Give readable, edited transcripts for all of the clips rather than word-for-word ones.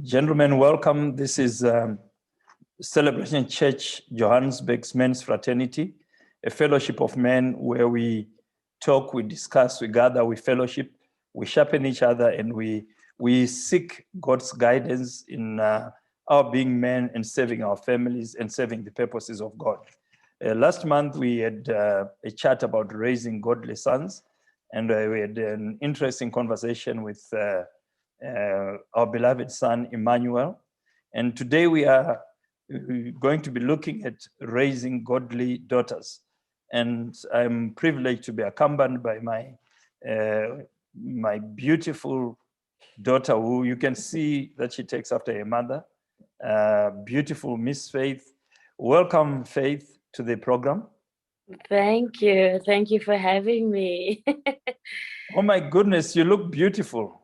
Gentlemen, welcome. This is Celebration Church Johannesburg's Men's Fraternity, a fellowship of men where we talk, we discuss, we gather, we fellowship, we sharpen each other, and we seek God's guidance in our being men and serving our families and serving the purposes of God. Last month, we had a chat about raising godly sons, and we had an interesting conversation with our beloved son, Emmanuel. And today we are going to be looking at raising godly daughters. And I'm privileged to be accompanied by my beautiful daughter, who you can see that she takes after her mother, beautiful Miss Faith. Welcome, Faith, to the program. Thank you. Thank you for having me. Oh my goodness, you look beautiful.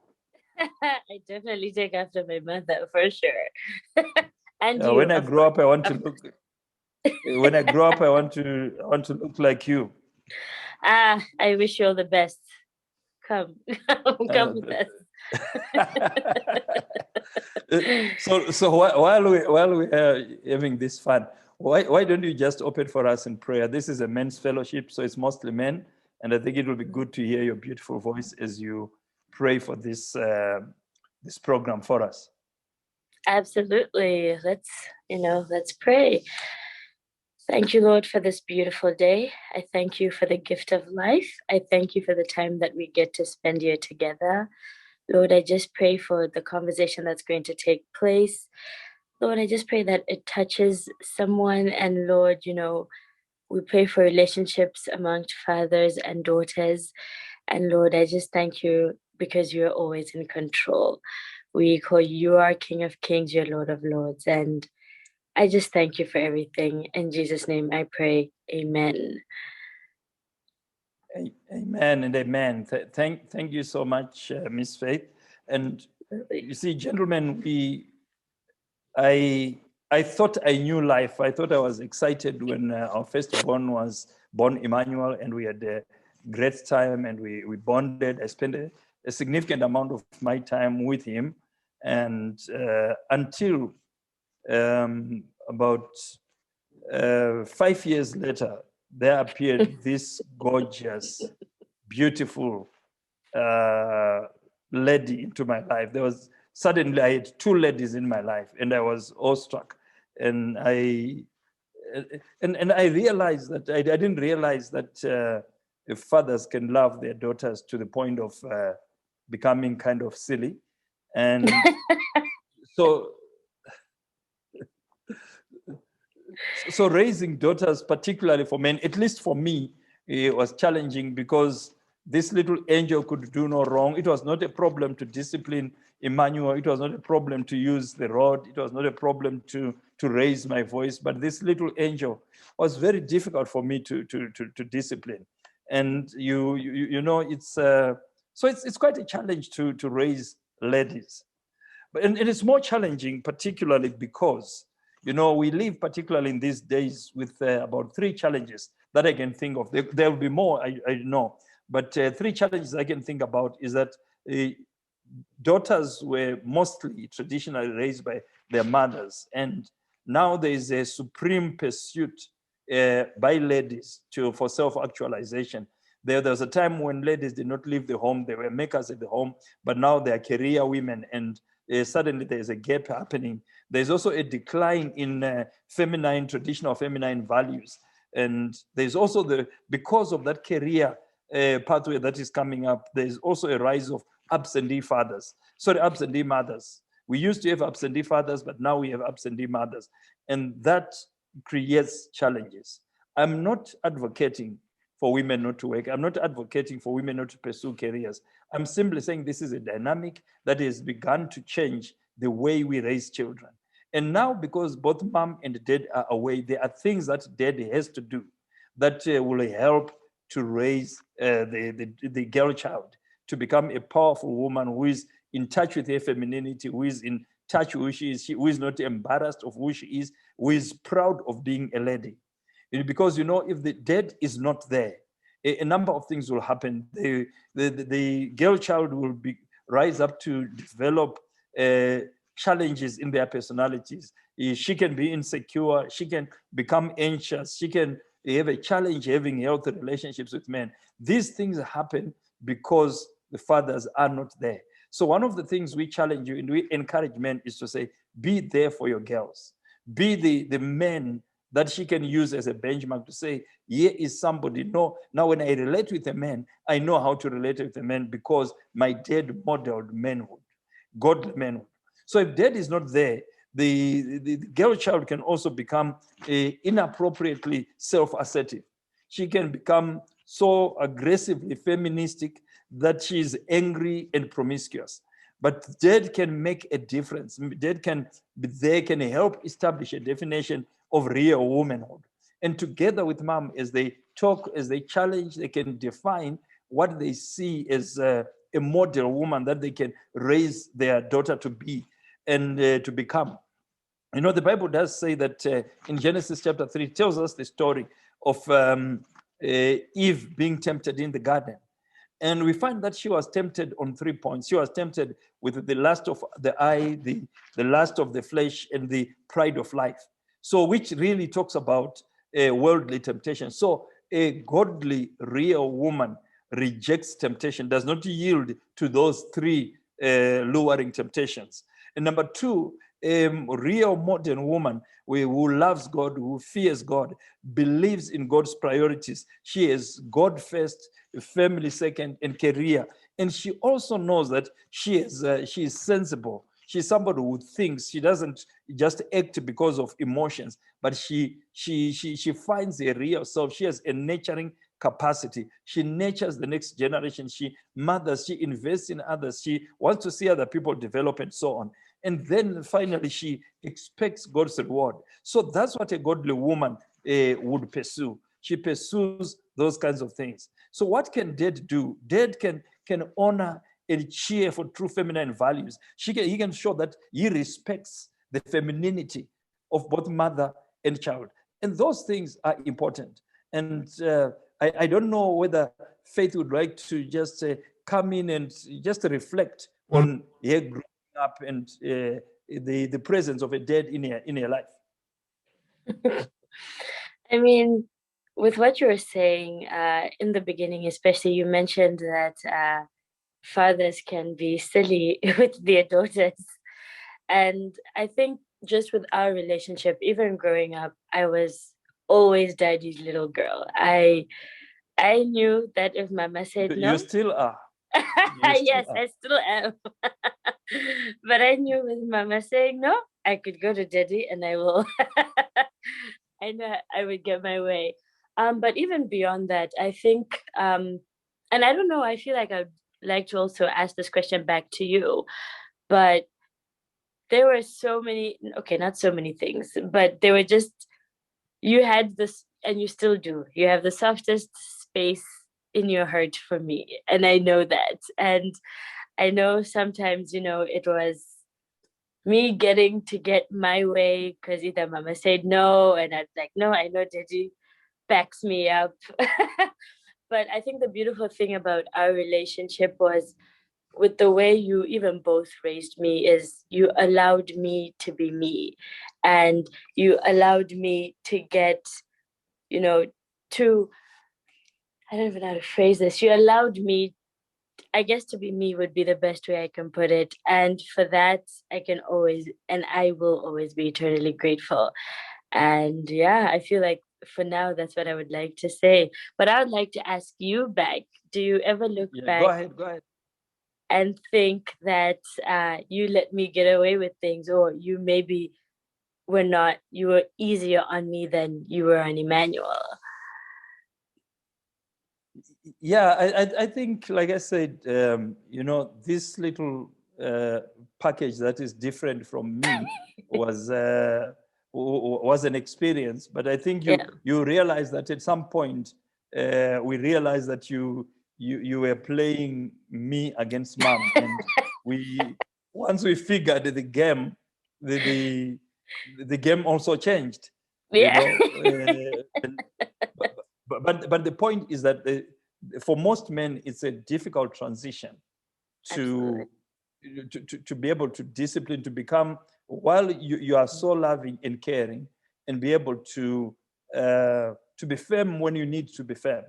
I definitely take after my mother for sure. And you. When I grow up, I want to look. When I grow up, I want to look like you. I wish you all the best. Come with us. So while we are having this fun, why don't you just open for us in prayer? This is a men's fellowship, so it's mostly men, and I think it will be good to hear your beautiful voice as you pray for this this program for us. Absolutely. Let's pray. Thank you, Lord, for this beautiful day. I thank you for the gift of life. I thank you for the time that we get to spend here together. Lord, I just pray for the conversation that's going to take place. Lord, I just pray that it touches someone. And Lord, we pray for relationships amongst fathers and daughters. And Lord, I just thank you because you're always in control. We call you our King of Kings, your Lord of Lords. And I just thank you for everything. In Jesus' name I pray. Amen. Amen and amen. Thank you so much, Miss Faith. And you see, gentlemen, I thought I knew life. I thought I was excited when our firstborn was born, Emmanuel, and we had a great time and we bonded. I spent a significant amount of my time with him. And until about 5 years later, there appeared this gorgeous, beautiful lady into my life. Suddenly I had two ladies in my life, and I was awestruck. And I realized that I didn't realize that fathers can love their daughters to the point of becoming kind of silly. And so raising daughters, particularly for men, at least for me, it was challenging because this little angel could do no wrong. It was not a problem to discipline Emmanuel. It was not a problem to use the rod. It was not a problem to raise my voice. But this little angel was very difficult for me to discipline. And it's quite a challenge to raise ladies. And it is more challenging, particularly because we live particularly in these days with about 3 challenges that I can think of. There will be more, I know. But 3 challenges I can think about is that daughters were mostly traditionally raised by their mothers. And now there is a supreme pursuit by ladies for self-actualization. There was a time when ladies did not leave the home. They were makers at the home, but now they are career women. And suddenly there's a gap happening. There's also a decline in traditional feminine values. And there's also because of that career pathway that is coming up, there's also a rise of absentee mothers. We used to have absentee fathers, but now we have absentee mothers. And that creates challenges. I'm not advocating for women not to work. I'm not advocating for women not to pursue careers. I'm simply saying this is a dynamic that has begun to change the way we raise children. And now, because both mom and dad are away, there are things that dad has to do that will help to raise the girl child to become a powerful woman who is in touch with her femininity, who is in touch with who she is, who is not embarrassed of who she is, who is proud of being a lady. Because, if the dad is not there, a number of things will happen. The girl child will rise up to develop challenges in their personalities. She can be insecure, she can become anxious, she can have a challenge having healthy relationships with men. These things happen because the fathers are not there. So one of the things we challenge you and we encourage men is to say, be there for your girls. Be the men that she can use as a benchmark to say, here is somebody. No, now when I relate with a man, I know how to relate with a man because my dad modeled manhood, godly manhood. So if dad is not there, the girl child can also become inappropriately self-assertive. She can become so aggressively feministic that she's angry and promiscuous. But dad can make a difference. Dad can be there, can help establish a definition of real womanhood. And together with mom, as they talk, as they challenge, they can define what they see as a model woman that they can raise their daughter to be and to become. You know, the Bible does say that in Genesis chapter 3, it tells us the story of Eve being tempted in the garden. And we find that she was tempted on 3 points. She was tempted with the lust of the eye, the lust of the flesh, and the pride of life. So, which really talks about worldly temptation. So, a godly, real woman rejects temptation, does not yield to those three luring temptations. And number two, a real modern woman who loves God, who fears God, believes in God's priorities. She is God first, family second, and career. And she also knows that she is sensible. She's somebody who thinks. She doesn't just act because of emotions, but she finds a real self. She has a nurturing capacity. She nurtures the next generation. She mothers, she invests in others. She wants to see other people develop and so on. And then finally, she expects God's reward. So that's what a godly woman would pursue. She pursues those kinds of things. So what can dad do? Dad can honor and cheer for true feminine values. He can show that he respects the femininity of both mother and child. And those things are important. And I don't know whether Faith would like to just come in and just reflect on her growing up and the presence of a dad in her life. I mean, with what you were saying in the beginning, especially, you mentioned that fathers can be silly with their daughters. And I think just with our relationship, even growing up, I was always daddy's little girl. I knew that if mama said no, you still are. yes, I still am. But I knew with mama saying no, I could go to daddy and I will. I know I would get my way. But even beyond that, I think, and I don't know, I feel like I'd like to also ask this question back to you, but there were so many, okay, not so many things, but they were just, you had this, and you still do, you have the softest space in your heart for me. And I know that. And I know sometimes, it was me getting to get my way because either mama said no, and I'd like, no, I know daddy backs me up. But I think the beautiful thing about our relationship was with the way you even both raised me is you allowed me to be me, and you allowed me to get, to, I don't even know how to phrase this. You allowed me, I guess, to be me would be the best way I can put it. And for that, I can always, and I will always be eternally grateful. And yeah, I feel like for now, that's what I would like to say. But I would like to ask you back, do you ever look back Go ahead. and think that you let me get away with things, or you maybe you were easier on me than you were on Emmanuel? Yeah, I think, like I said, this little package that is different from me was an experience. But I think you realize that at some point we realized that you were playing me against mom, and once we figured the game, the game also changed. Yeah. But the point is that for most men, it's a difficult transition to to be able to discipline, to become, while you are so loving and caring, and be able to be firm when you need to be firm,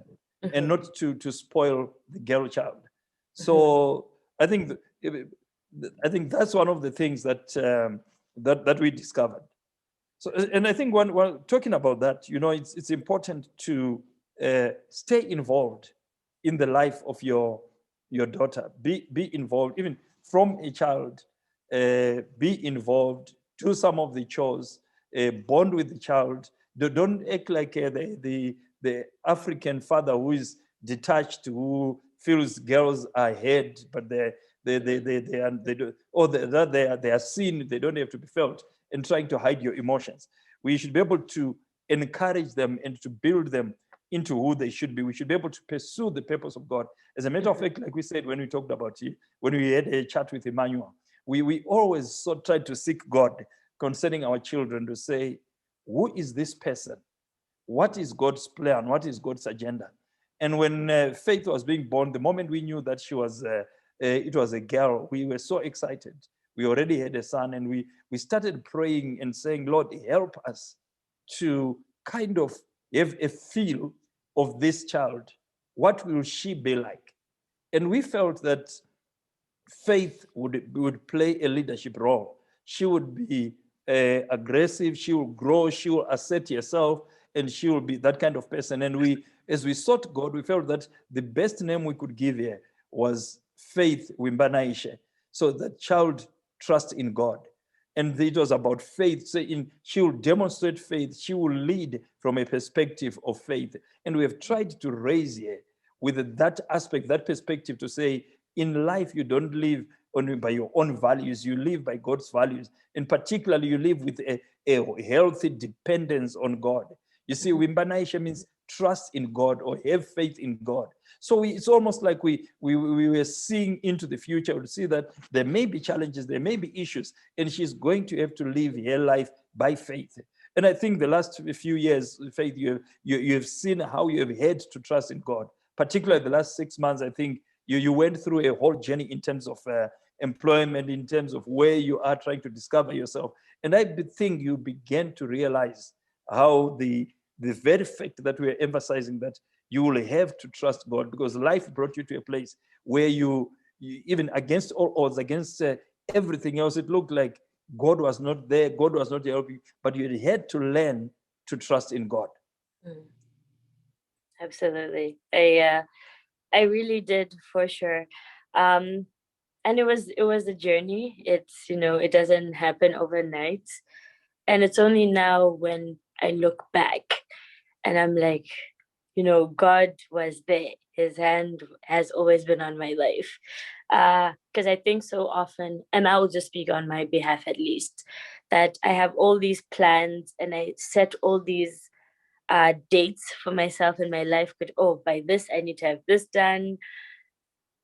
and not to spoil the girl child. So I think that's one of the things that that we discovered. So, and I think when talking about that, it's important to stay involved in the life of your daughter. Be involved, even from a child. Be involved. Do some of the chores. Bond with the child. Don't act like the African father who is detached, who feels girls are ahead, but they are seen. They don't have to be felt, and trying to hide your emotions. We should be able to encourage them and to build them into who they should be. We should be able to pursue the purpose of God. As a matter of fact, like we said when we talked about it, when we had a chat with Emmanuel, we always sort try to seek God concerning our children, to say, who is this person? What is God's plan? What is God's agenda? And when Faith was being born, the moment we knew that it was a girl, we were so excited. We already had a son, and we started praying and saying, Lord, help us to kind of have a feel of this child. What will she be like? And we felt that Faith would play a leadership role. She would be aggressive, she will grow, she will assert herself, and she will be that kind of person. And as we sought God, we felt that the best name we could give her was Faith Wimbanaishe. So that child trust in God. And it was about faith. So she will demonstrate faith. She will lead from a perspective of faith. And we have tried to raise her with that aspect, that perspective, to say, in life, you don't live only by your own values, you live by God's values. And particularly, you live with a healthy dependence on God. You see, Wimbanaisha means trust in God or have faith in God. So it's almost like we were seeing into the future to see that there may be challenges, there may be issues, and she's going to have to live her life by faith. And I think the last few years, Faith, you have seen how you have had to trust in God. Particularly the last 6 months, I think you went through a whole journey in terms of employment, in terms of where you are trying to discover yourself. And I think you began to realize how the very fact that we are emphasizing that you will have to trust God, because life brought you to a place where you even against all odds, against everything else, it looked like God was not there, God was not helping, but you had to learn to trust in God. Absolutely. I really did, for sure. And it was a journey. It's, it doesn't happen overnight. And it's only now when I look back and I'm like, God was there. His hand has always been on my life. Because I think so often, and I will just speak on my behalf at least, that I have all these plans and I set all these dates for myself in my life. But by this, I need to have this done.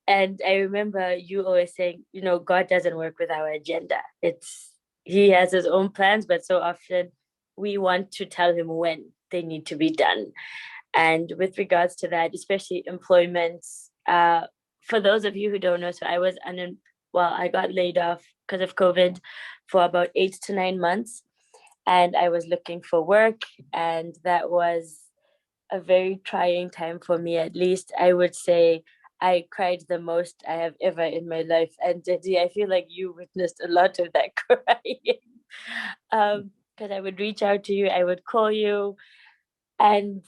And I remember you always saying, God doesn't work with our agenda. He has his own plans, but so often we want to tell him when they need to be done. And with regards to that, especially employment, for those of you who don't know, so I got laid off because of COVID for about 8 to 9 months, and I was looking for work, and that was a very trying time for me. At least I would say I cried the most I have ever in my life. And Didi, I feel like you witnessed a lot of that crying. Because I would reach out to you, I would call you, and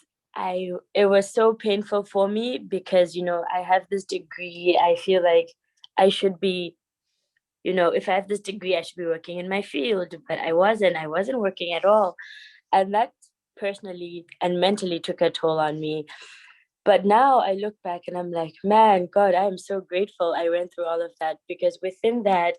it was so painful for me because, I have this degree. I feel like I should be, if I have this degree, I should be working in my field, but I wasn't working at all. And that personally and mentally took a toll on me. But now I look back and I'm like, man, God, I am so grateful I went through all of that, because within that,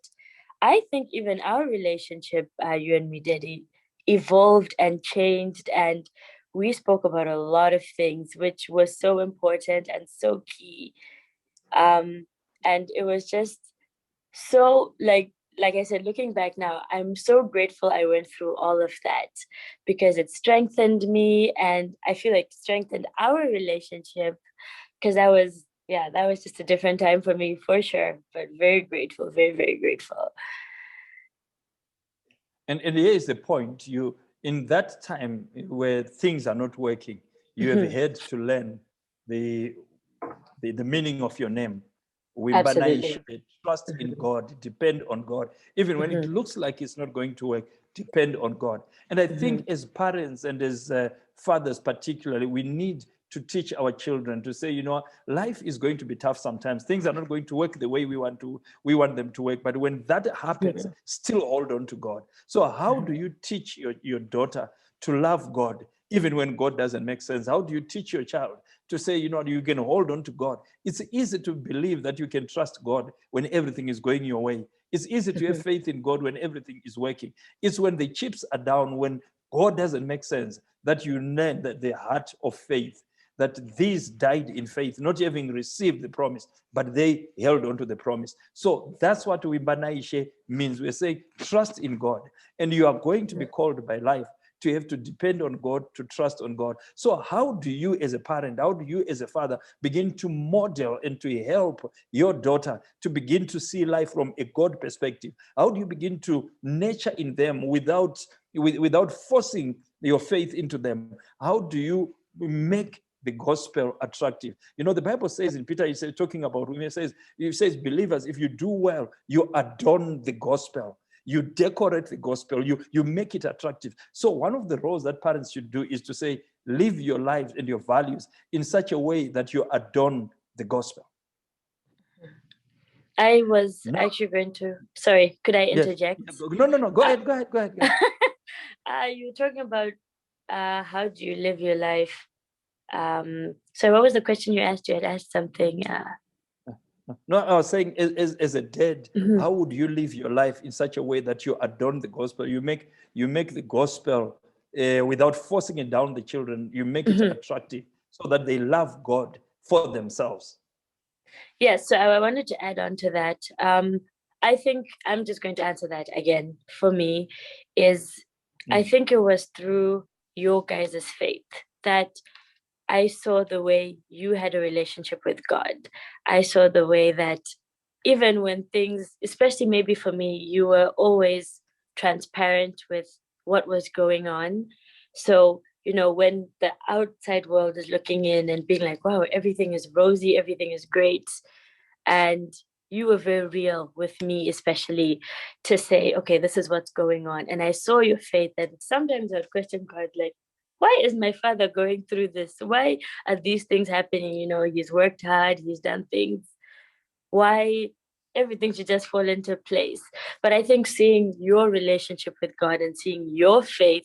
I think even our relationship, you and me, Daddy, evolved and changed. And we spoke about a lot of things, which was so important and so key. And it was just so, like I said, looking back now, I'm so grateful I went through all of that, because it strengthened me, and I feel like strengthened our relationship, because Yeah, that was just a different time for me for sure, but very grateful, very, very grateful. And here is the point. You, in that time where things are not working, you have had to learn the meaning of your name. Absolutely. Trust in God, depend on God. Even when it looks like it's not going to work, depend on God. And I think as parents and as fathers particularly, we need to teach our children to say, you know, life is going to be tough sometimes. Things are not going to work the way we want them to work. But when that happens, still hold on to God. So how do you teach your daughter to love God, even when God doesn't make sense? How do you teach your child to say, you know, you can hold on to God? It's easy to believe that you can trust God when everything is going your way. It's easy to have faith in God when everything is working. It's when the chips are down, when God doesn't make sense, that you need the heart of faith, that these died in faith, not having received the promise, but they held on to the promise. So that's what Wibanaishe means. We're saying trust in God, and you are going to be called by life to have to depend on God, to trust on God. So how do you as a parent, how do you as a father begin to model and to help your daughter to begin to see life from a God perspective? How do you begin to nurture in them without forcing your faith into them? How do you make the gospel attractive? You know, the Bible says in Peter, he says, talking about women, it says, believers, if you do well, you adorn the gospel. You decorate the gospel, you make it attractive. So one of the roles that parents should do is to say, live your lives and your values in such a way that you adorn the gospel. I was actually going to, sorry, could I Yes. interject? No, go ahead. You were talking about how do you live your life? So what was the question you asked? You had asked something. No, I was saying, as a dad, how would you live your life in such a way that you adorn the gospel? You make the gospel without forcing it down the children. You make it attractive so that they love God for themselves. Yes, so I wanted to add on to that. I think I'm just going to answer that again. For me, I think it was through your guys' faith that I saw the way you had a relationship with God. I saw the way that even when things, especially maybe for me, you were always transparent with what was going on. So, you know, when the outside world is looking in and being like, wow, everything is rosy, everything is great. And you were very real with me, especially to say, okay, this is what's going on. And I saw your faith. And sometimes I would question God, like, why is my father going through this? Why are these things happening? You know, he's worked hard, he's done things. Why everything should just fall into place? But I think seeing your relationship with God and seeing your faith,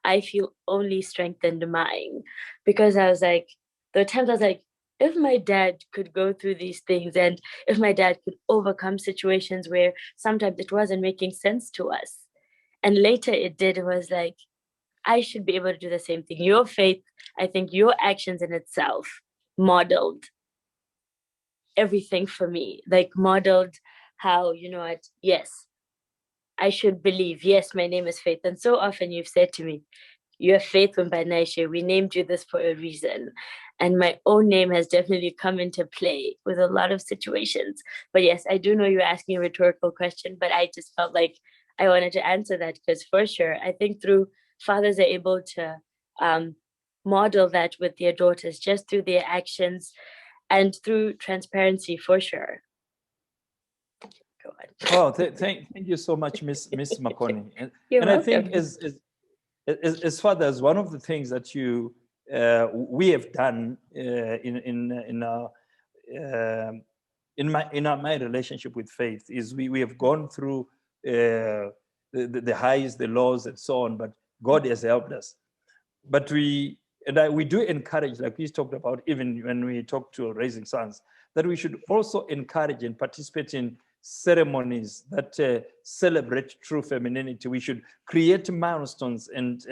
I feel only strengthened mine, because I was like, there were times I was like, if my dad could go through these things, and if my dad could overcome situations where sometimes it wasn't making sense to us, and later it did, it was like, I should be able to do the same thing. Your faith, I think your actions in itself modeled everything for me, like modeled how, you know what, yes, I should believe. Yes, my name is Faith. And so often you've said to me, you're Faith Mbanaishe. We named you this for a reason. And my own name has definitely come into play with a lot of situations. But yes, I do know you're asking a rhetorical question, but I just felt like I wanted to answer that, because for sure, I think through fathers are able to model that with their daughters just through their actions and through transparency, for sure. Go on. Oh, thank you so much, Miss Makoni. And You're I think welcome. as fathers, one of the things that we have done in my relationship with Faith is we have gone through the highs, the lows, and so on. But God has helped us. But we do encourage, like we talked about, even when we talk to Raising Sons, that we should also encourage and participate in ceremonies that celebrate true femininity. We should create milestones and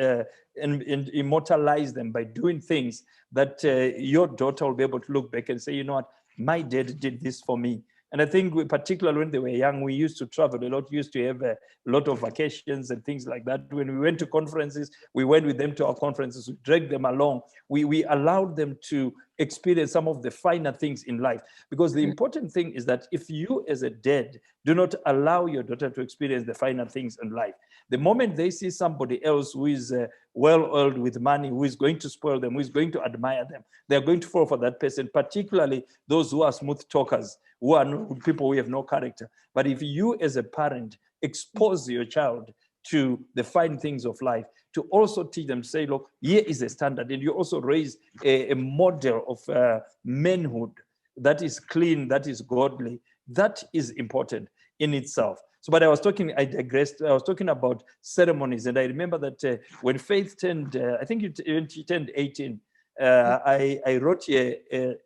immortalize them by doing things that your daughter will be able to look back and say, you know what, my dad did this for me. And I think particularly when they were young, we used to travel a lot, used to have a lot of vacations and things like that. When we went to conferences, we went with them to our conferences, we dragged them along. We allowed them to experience some of the finer things in life. Because the important thing is that if you as a dad do not allow your daughter to experience the finer things in life, the moment they see somebody else who is well-oiled with money, who is going to spoil them, who is going to admire them, they're going to fall for that person, particularly those who are smooth talkers, who are people who have no character. But if you as a parent expose your child to the fine things of life, to also teach them, say, look, here is a standard. And you also raise a model of manhood that is clean, that is godly. That is important in itself. So, but I digressed. I was talking about ceremonies. And I remember that when Faith turned, I think when she turned 18, I wrote a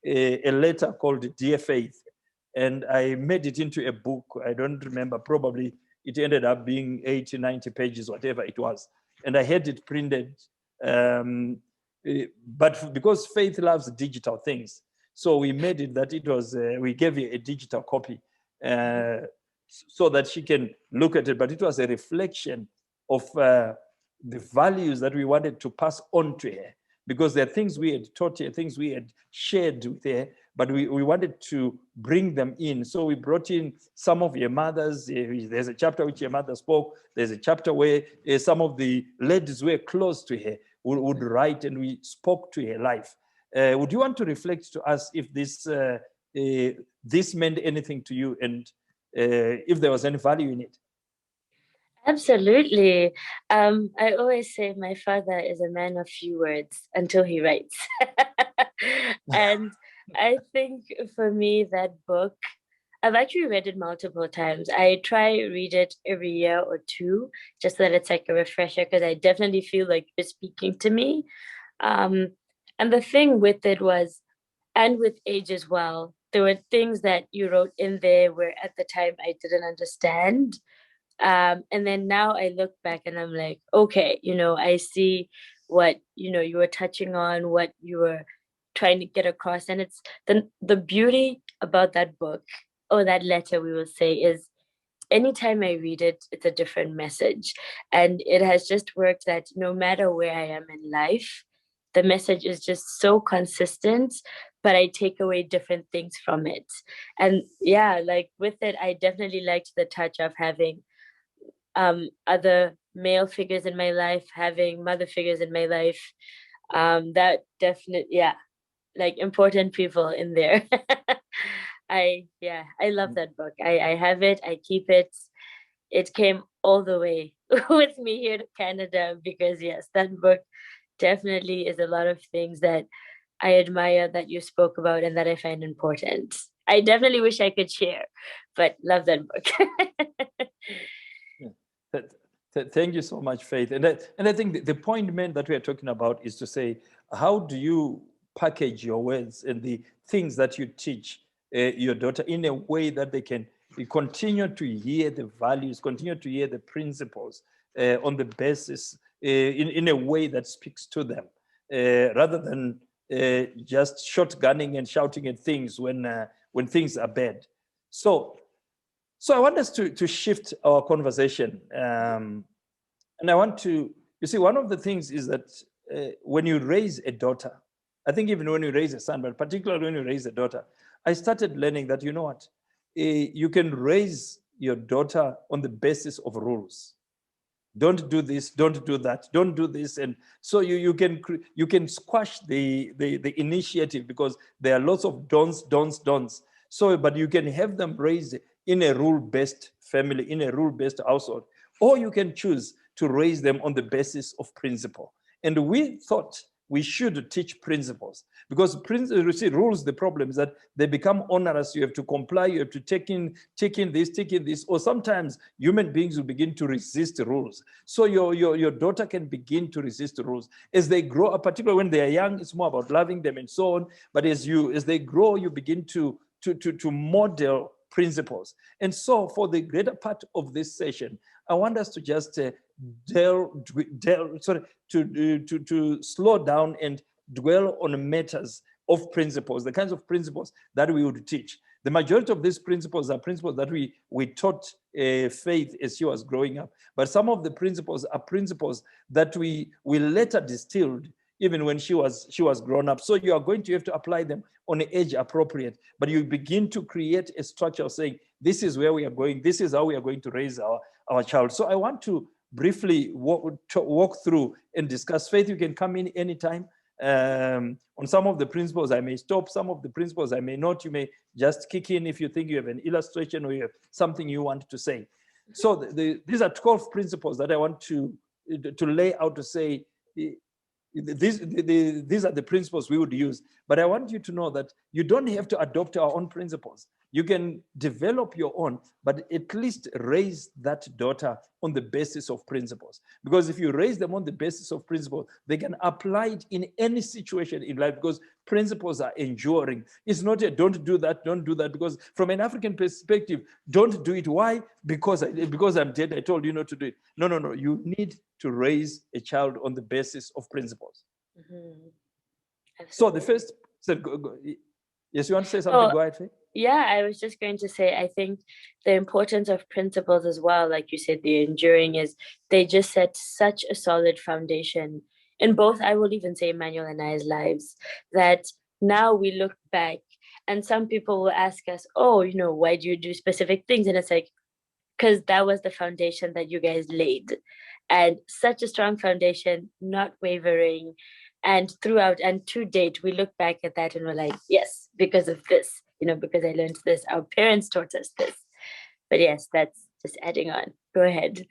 letter called Dear Faith. And I made it into a book. I don't remember, probably it ended up being 80, 90 pages, whatever it was. And I had it printed. But because Faith loves digital things, so we made it that it was, we gave you a digital copy so that she can look at it. But it was a reflection of the values that we wanted to pass on to her, because there are things we had taught her, things we had shared with her, but we wanted to bring them in. So we brought in some of your mothers. There's a chapter which your mother spoke. There's a chapter where some of the ladies who were close to her would write, and we spoke to her life. Would you want to reflect to us if this meant anything to you, and if there was any value in it? Absolutely. I always say my father is a man of few words until he writes. And I think for me, that book, I've actually read it multiple times. I try read it every year or two, just so that it's like a refresher, because I definitely feel like you're speaking to me. And the thing with it was, and with age as well, there were things that you wrote in there where at the time I didn't understand. And then now I look back and I'm like, okay, I see what, you were touching on, what you were trying to get across. And it's the beauty about that book, or that letter, we will say, is anytime I read it, it's a different message. And it has just worked that no matter where I am in life, the message is just so consistent, but I take away different things from it. And yeah, like with it, I definitely liked the touch of having other male figures in my life, having mother figures in my life. That definitely, yeah, like important people in there. I love that book. I have it, I keep it. It came all the way with me here to Canada, because yes, that book definitely is a lot of things that I admire that you spoke about and that I find important. I definitely wish I could share, but love that book. Thank you so much, Faith. And I think the point, man, that we are talking about is to say, how do you package your words and the things that you teach your daughter in a way that they can continue to hear the values, continue to hear the principles on the basis, in a way that speaks to them, rather than just shotgunning and shouting at things when things are bad. So I want us to shift our conversation. And I want to, you see, one of the things is that when you raise a daughter, I think even when you raise a son, but particularly when you raise a daughter, I started learning that, you know what, you can raise your daughter on the basis of rules. Don't do this, don't do that, don't do this. And so you can squash the initiative, because there are lots of don'ts. So, but you can have them raised in a rule-based family, in a rule-based household, or you can choose to raise them on the basis of principle. And we thought we should teach principles, because you see, rules, the problem is that they become onerous. You have to comply, you have to take in this, or sometimes human beings will begin to resist the rules. So your daughter can begin to resist the rules as they grow up, particularly when they are young. It's more about loving them and so on. But as they grow, you begin to model principles. And so for the greater part of this session, I want us to just to slow down and dwell on matters of principles, the kinds of principles that we would teach. The majority of these principles are principles that we taught Faith as she was growing up. But some of the principles are principles that we later distilled even when she was grown up. So you are going to have to apply them on an age appropriate, but you begin to create a structure saying, this is where we are going, this is how we are going to raise our child. So I want to briefly walk through and discuss. Faith, you can come in anytime. On some of the principles, I may stop. Some of the principles, I may not. You may just kick in if you think you have an illustration or you have something you want to say. So these are 12 principles that I want to lay out to say, these are the principles we would use. But I want you to know that you don't have to adopt our own principles. You can develop your own, but at least raise that daughter on the basis of principles. Because if you raise them on the basis of principles, they can apply it in any situation in life, because principles are enduring. It's not a don't do that, because from an African perspective, don't do it. Why? Because I'm dead, I told you not to do it. No. You need to raise a child on the basis of principles. So the first, yes, you want to say something? Go ahead, Faye. Yeah, I was just going to say, I think the importance of principles as well, like you said, the enduring is they just set such a solid foundation in both, I will even say, Emmanuel and I's lives, that now we look back and some people will ask us, oh, why do you do specific things? And it's like, because that was the foundation that you guys laid. And such a strong foundation, not wavering. And throughout and to date, we look back at that and we're like, yes, because of this, because I learned this, our parents taught us this. But yes, that's just adding on. Go ahead.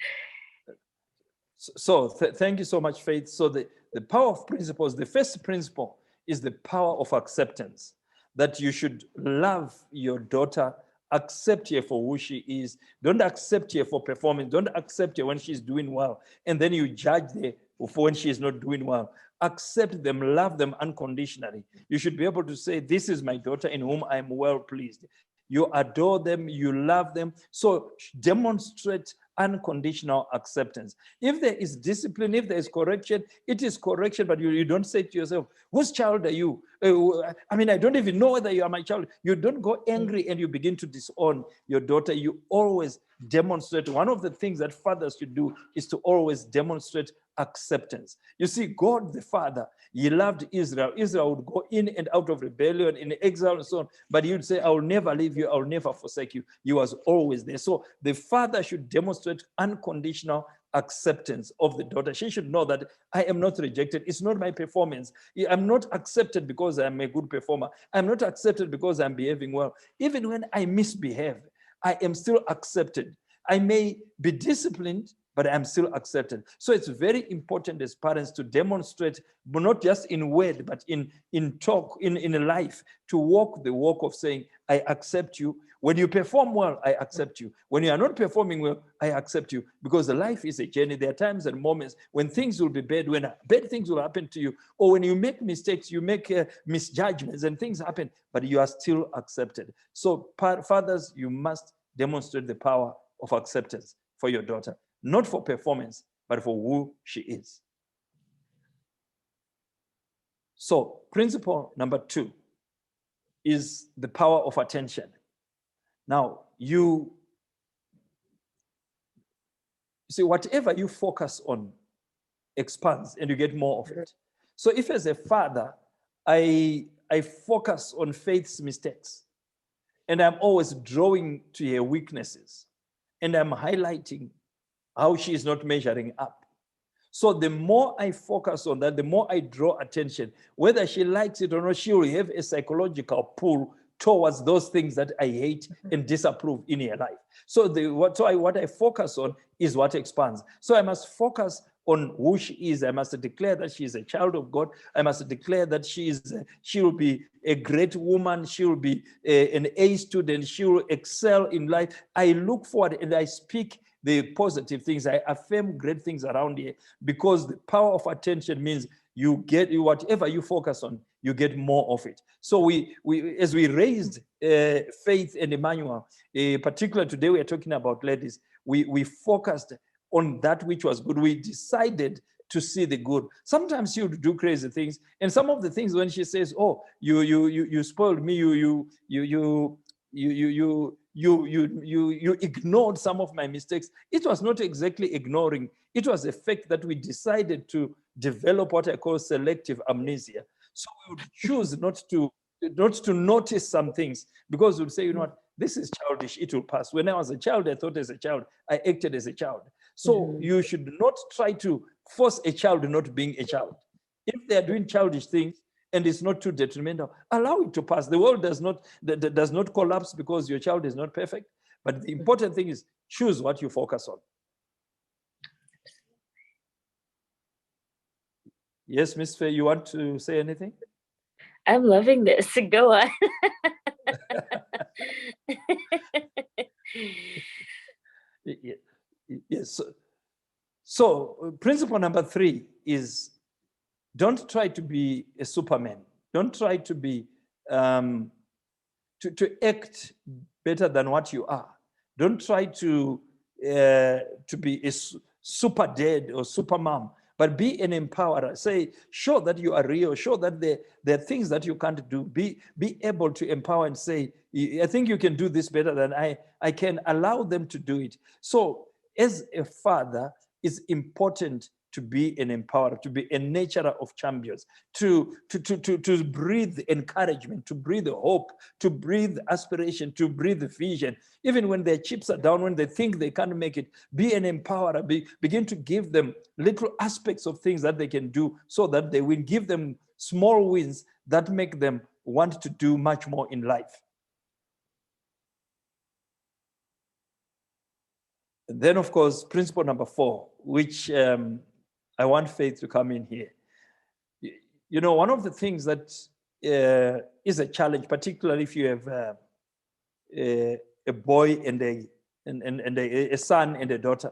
So thank you so much, Faith. So the power of principles, the first principle is the power of acceptance, that you should love your daughter, accept her for who she is. Don't accept her for performance. Don't accept her when she's doing well, and then you judge her for when she is not doing well. Accept them, love them unconditionally. You should be able to say, this is my daughter in whom I am well pleased. You adore them, you love them. So demonstrate unconditional acceptance. If there is discipline, if there is correction, it is correction, but you don't say to yourself, whose child are you? I don't even know whether you are my child. You don't go angry and you begin to disown your daughter. You always demonstrate. One of the things that fathers should do is to always demonstrate acceptance. You see, God the Father, he loved Israel. Israel would go in and out of rebellion, in exile and so on, but he would say, I will never leave you, I will never forsake you. He was always there. So the father should demonstrate unconditional acceptance of the daughter. She should know that I am not rejected. It's not my performance. I'm not accepted because I'm a good performer. I'm not accepted because I'm behaving well. Even when I misbehave, I am still accepted. I may be disciplined, but I'm still accepted. So it's very important as parents to demonstrate, but not just in word, but in talk, in life, to walk the walk of saying, I accept you. When you perform well, I accept you. When you are not performing well, I accept you. Because the life is a journey. There are times and moments when things will be bad, when bad things will happen to you, or when you make mistakes, you make misjudgments and things happen, but you are still accepted. So fathers, you must demonstrate the power of acceptance for your daughter. Not for performance, but for who she is. So principle number 2 is the power of attention. Now, you see, whatever you focus on expands and you get more of it. So if as a father, I focus on Faith's mistakes and I'm always drawing to her weaknesses and I'm highlighting how she is not measuring up. So the more I focus on that, the more I draw attention. Whether she likes it or not, she will have a psychological pull towards those things that I hate and disapprove in her life. So what I focus on is what expands. So I must focus on who she is. I must declare that she is a child of God. I must declare that she will be a great woman. She will be an A student. She will excel in life. I look forward and I speak the positive things. I affirm great things around here, because the power of attention means you get whatever you focus on, you get more of it. So we as we raised Faith and Emmanuel, particularly today we are talking about ladies, we focused on that which was good. We decided to see the good. Sometimes she would do crazy things, and some of the things when she says, "Oh, you spoiled me. You ignored some of my mistakes." It was not exactly ignoring. It was a fact that we decided to develop what I call selective amnesia. So we would choose not to notice some things, because we'd say, you know what, this is childish, it will pass. When I was a child, I thought as a child, I acted as a child. So you should not try to force a child not being a child. If they are doing childish things and it's not too detrimental, allow it to pass. The world does not collapse because your child is not perfect. But the important thing is choose what you focus on. Yes, Miss Faye, you want to say anything? I'm loving this. Go on. Yes. So principle number 3 is, don't try to be a Superman. Don't try to be to act better than what you are. Don't try to be a super dad or super mom, but be an empowerer. Say, show that you are real. Show that there are things that you can't do. Be able to empower and say, I think you can do this better than I can. Allow them to do it. So as a father, it's important to be an empowerer, to be a nurturer of champions, to breathe encouragement, to breathe hope, to breathe aspiration, to breathe vision. Even when their chips are down, when they think they can't make it, be an empowerer. Begin to give them little aspects of things that they can do, so that they will give them small wins that make them want to do much more in life. And then, of course, principle number 4, which I want Faith to come in here. You know, one of the things that is a challenge, particularly if you have a boy and a son and a daughter,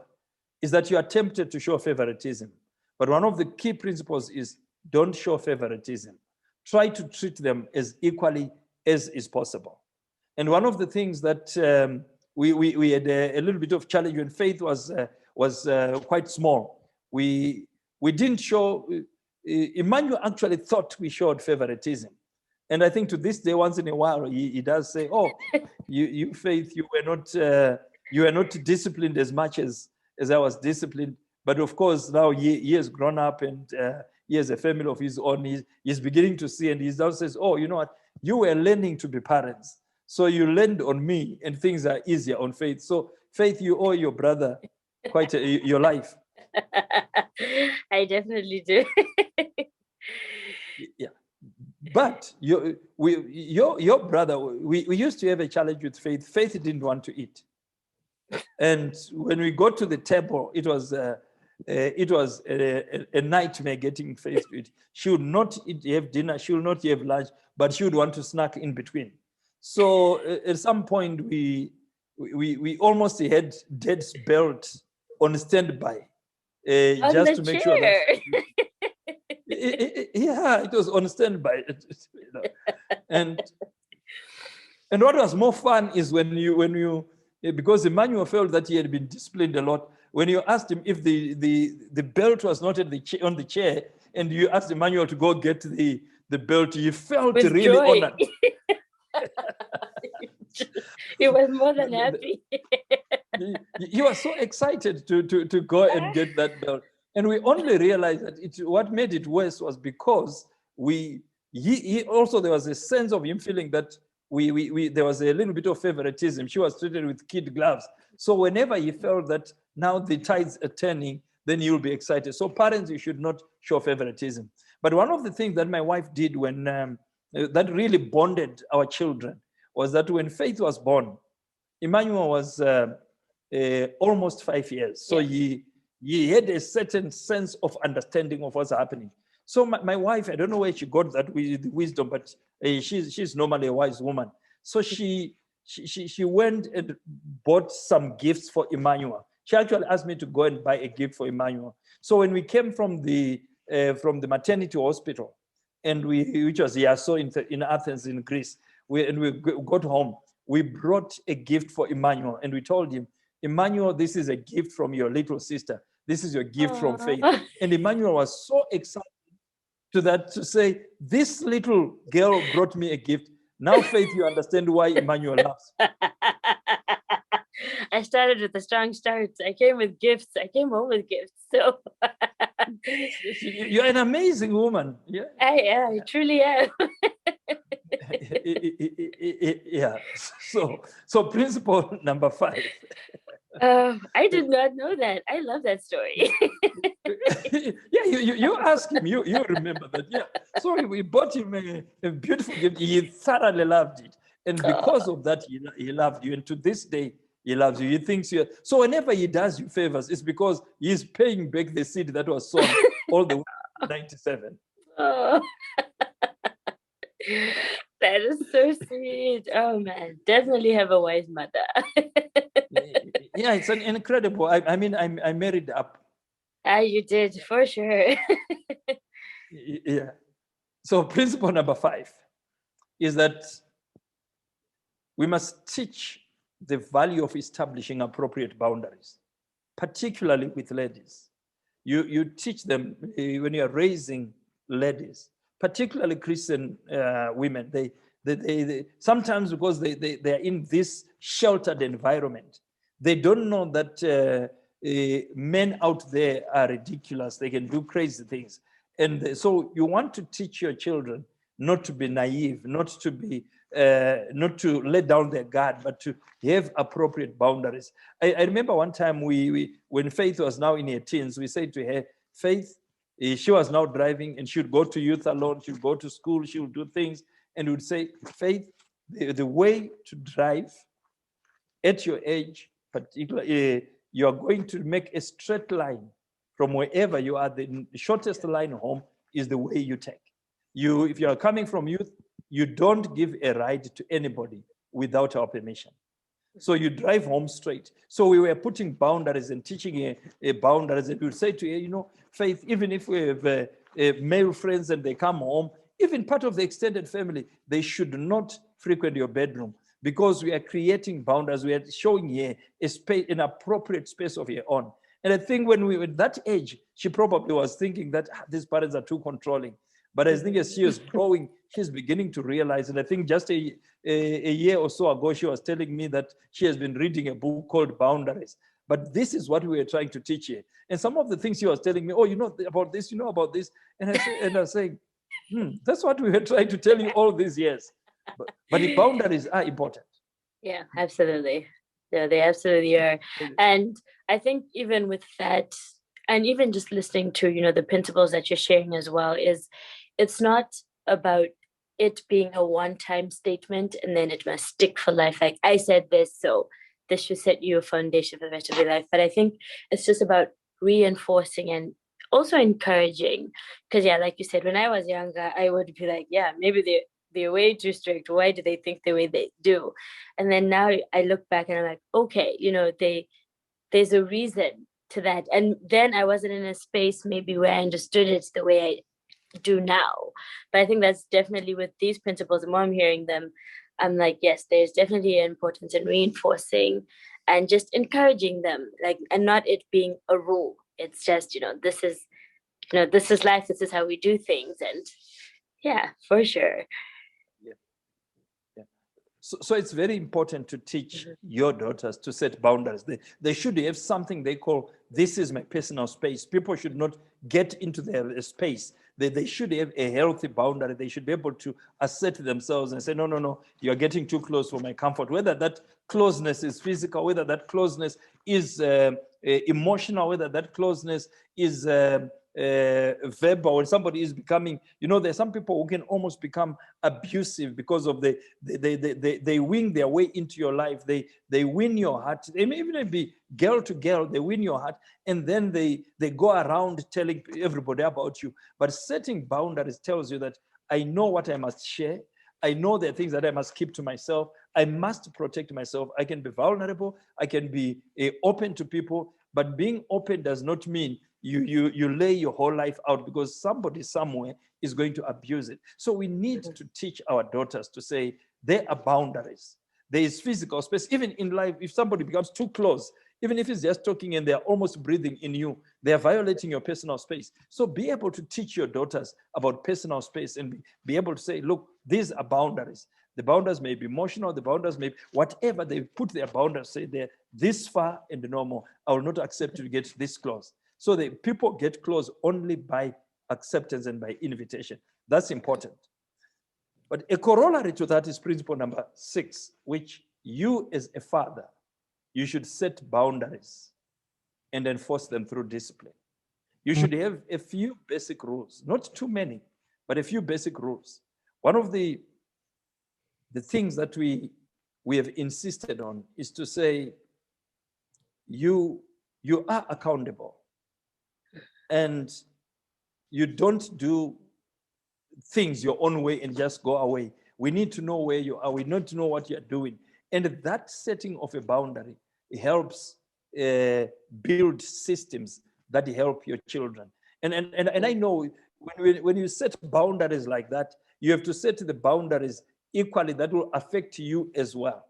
is that you are tempted to show favoritism. But one of the key principles is, don't show favoritism. Try to treat them as equally as is possible. And one of the things that we had a little bit of challenge when Faith was quite small. We didn't show, Emmanuel actually thought we showed favoritism. And I think to this day, once in a while, he does say, oh, you Faith, you were not disciplined as much as I was disciplined. But of course, now he has grown up and he has a family of his own. He's beginning to see, and he now says, oh, you know what? You were learning to be parents. So you learned on me, and things are easier on Faith. So Faith, you owe your brother quite your life. I definitely do. Yeah. But your brother, we used to have a challenge with Faith. Faith didn't want to eat. And when we got to the table, it was a nightmare getting Faith to eat. She would not have dinner, she would not have lunch, but she would want to snack in between. So at some point, we almost had Dad's belt on standby, just to make sure that. Yeah, it was on standby. And what was more fun is when you because Emmanuel felt that he had been disciplined a lot. When you asked him if the belt was not on the chair, and you asked Emmanuel to go get the belt, he felt with really joy. Honored. He was more than happy. He was so excited to go and get that belt. And we only realized that what made it worse was because he also, there was a sense of him feeling that there was a little bit of favoritism. She was treated with kid gloves. So whenever he felt that now the tides are turning, then you'll be excited. So parents, you should not show favoritism. But one of the things that my wife did when that really bonded our children was that when Faith was born, Emmanuel was almost 5 years. So he had a certain sense of understanding of what's happening. So my wife, I don't know where she got that wisdom, but she's normally a wise woman. So she went and bought some gifts for Emmanuel. She actually asked me to go and buy a gift for Emmanuel. So when we came from the maternity hospital, and which was so in Athens in Greece, we got home, we brought a gift for Emmanuel, and we told him, Emmanuel, this is a gift from your little sister. This is your gift from Faith. And Emmanuel was so excited to say, this little girl brought me a gift. Now, Faith, you understand why Emmanuel loves. I started with a strong start. I came with gifts. I came home with gifts. So You're an amazing woman. Yeah. I truly am. Yeah. So principle number 5. I did not know that. I love that story. Yeah, you ask him, you remember that. Yeah. So we bought him a beautiful gift. He thoroughly loved it. And because of that, he loved you. And to this day, he loves you. He thinks you. So whenever he does you favors, it's because he's paying back the seed that was sown all the way to 97. Oh, that is so sweet. Oh man, definitely have a wise mother. Yeah, it's an incredible. I mean, I married up. Ah, you did for sure. Yeah. So principle number 5 is that we must teach the value of establishing appropriate boundaries, particularly with ladies. You teach them when you're raising ladies, particularly Christian women. They sometimes, because they are in this sheltered environment, they don't know that men out there are ridiculous. They can do crazy things. And so you want to teach your children not to be naive, not to let down their guard, but to have appropriate boundaries. I remember one time when Faith was now in her teens, we said to her, Faith, she was now driving and she would go to youth alone, she would go to school, she would do things, and we would say, Faith, the way to drive at your age, particularly, you are going to make a straight line from wherever you are. The shortest line home is the way you take. If you are coming from youth, you don't give a ride to anybody without our permission. So you drive home straight. So we were putting boundaries and teaching a boundaries, and we would say to her, Faith, even if we have male friends and they come home, even part of the extended family, they should not frequent your bedroom, because we are creating boundaries. We are showing here a space, an appropriate space of your own. And I think when we were at that age, she probably was thinking that these parents are too controlling. But I think as she is growing, she's beginning to realize. And I think just a year or so ago, she was telling me that she has been reading a book called Boundaries. But this is what we were trying to teach her. And some of the things she was telling me, oh, you know about this, you know about this. And I was saying, that's what we were trying to tell you all these years. But the boundaries are important. Yeah, absolutely. Yeah, they absolutely are. And I think even with that, and even just listening to, the principles that you're sharing as well, it's not about it being a one-time statement and then it must stick for life. Like, I said this, so this should set you a foundation for the rest of your life. But I think it's just about reinforcing and also encouraging. Because yeah, like you said, when I was younger, I would be like, yeah, maybe they're way too strict. Why do they think the way they do? And then now I look back and I'm like, okay, there's a reason to that. And then I wasn't in a space maybe where I understood it the way I do now. But I think that's definitely with these principles. The more I'm hearing them, I'm like, yes, there's definitely an importance in reinforcing and just encouraging them, like, and not it being a rule. It's just, this is life. This is how we do things. And yeah, for sure. So it's very important to teach your daughters to set boundaries. They should have something they call, this is my personal space. People should not get into their space. They should have a healthy boundary. They should be able to assert themselves and say, no, you're getting too close for my comfort. Whether that closeness is physical, whether that closeness is emotional, whether that closeness is verbal, when somebody is becoming, there's some people who can almost become abusive because of they wing their way into your life. They win your heart. They may even be girl to girl. They win your heart, and then they go around telling everybody about you. But setting boundaries tells you that I know what I must share. I know there are things that I must keep to myself. I must protect myself. I can be vulnerable. I can be open to people. But being open does not mean you lay your whole life out, because somebody somewhere is going to abuse it. So we need to teach our daughters to say there are boundaries. There is physical space. Even in life, if somebody becomes too close, even if it's just talking and they're almost breathing in you, they're violating your personal space. So be able to teach your daughters about personal space and be able to say, look, these are boundaries. The boundaries may be emotional, the boundaries may be whatever they put their boundaries, say they're this far and no more. I will not accept you to get this close. So the people get close only by acceptance and by invitation. That's important. But a corollary to that is principle number 6, which you as a father, you should set boundaries and enforce them through discipline. You should have a few basic rules, not too many, but a few basic rules. One of the things that we have insisted on is to say, you are accountable, and you don't do things your own way and just go away. We need to know where you are. We need to know what you're doing. And that setting of a boundary helps build systems that help your children. And I know when you set boundaries like that, you have to set the boundaries equally that will affect you as well.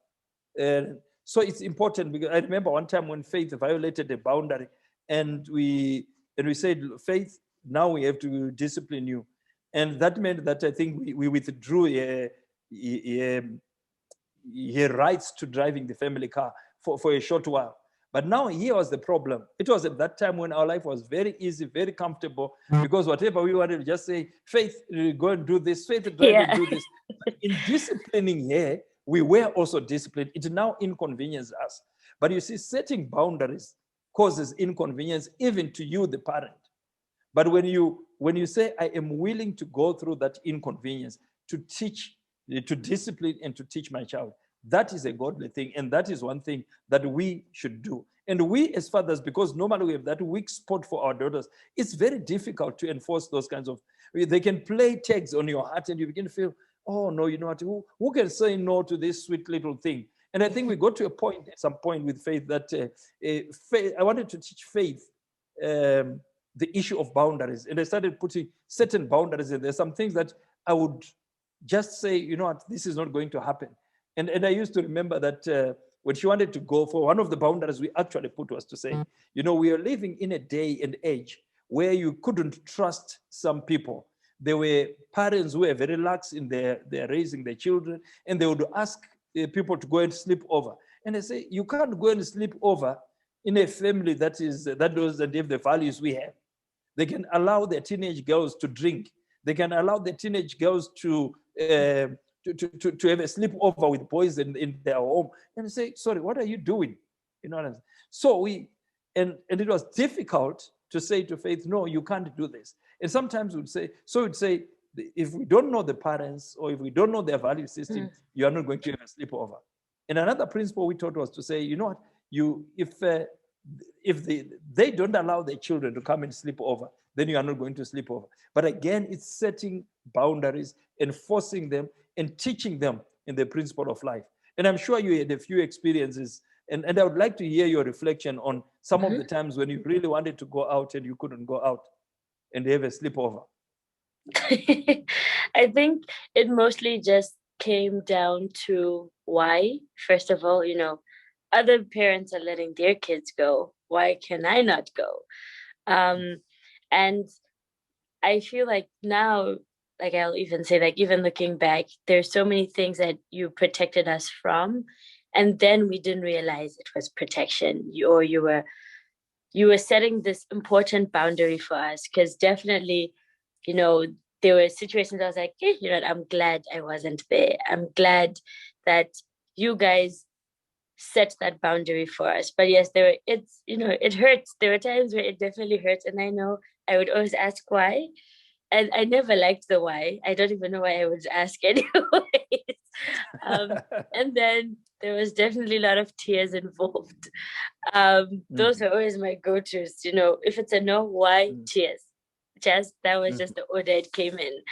So it's important, because I remember one time when Faith violated a boundary, and we said, Faith, now we have to discipline you. And that meant that I think we withdrew her rights to driving the family car for a short while. But now here was the problem. It was at that time when our life was very easy, very comfortable, because whatever we wanted to just say, Faith, go and do this, Faith, drive and do this. But in disciplining her, we were also disciplined. It now inconveniences us. But you see, setting boundaries causes inconvenience even to you, the parent. But when you say, I am willing to go through that inconvenience to teach, to discipline and to teach my child, that is a godly thing. And that is one thing that we should do. And we as fathers, because normally we have that weak spot for our daughters, it's very difficult to enforce those kinds of, they can play tags on your heart and you begin to feel, oh no, you know what, who can say no to this sweet little thing? And I think we got to a point, at some point with Faith, that Faith, I wanted to teach Faith the issue of boundaries. And I started putting certain boundaries in there. Some things that I would just say, you know what, this is not going to happen. And I used to remember that when she wanted to go, for one of the boundaries we actually put was to say, you know, we are living in a day and age where you couldn't trust some people. There were parents who were very lax in their raising their children, and they would ask people to go and sleep over. And I say, you can't go and sleep over in a family that doesn't have the values we have. They can allow their teenage girls to drink. They can allow the teenage girls to have a sleepover with boys in their home. And I say, sorry, what are you doing? You know what I'm saying? So and it was difficult to say to Faith, no, you can't do this. And sometimes we'd say, if we don't know the parents, or if we don't know their value system, you are not going to have a sleepover. And another principle we taught was to say, you know what, if they don't allow their children to come and sleep over, then you are not going to sleep over. But again, it's setting boundaries, enforcing them, and teaching them in the principle of life. And I'm sure you had a few experiences, and I would like to hear your reflection on some of the times when you really wanted to go out and you couldn't go out and have a sleepover. I think it mostly just came down to why. First of all, you know, other parents are letting their kids go. Why can I not go? And I feel like now, like I'll even say, like, even looking back, there's so many things that you protected us from, and then we didn't realize it was protection. You were setting this important boundary for us, because definitely, you know, there were situations I was like, hey, you know, I'm glad I wasn't there. I'm glad that you guys set that boundary for us. But yes, it hurts. There were times where it definitely hurts, and I know I would always ask why, and I never liked the why. I don't even know why I would ask anyways. And then there was definitely a lot of tears involved. Those were always my go-tos. You know, if it's a no, why? Tears. That was just the order it came in.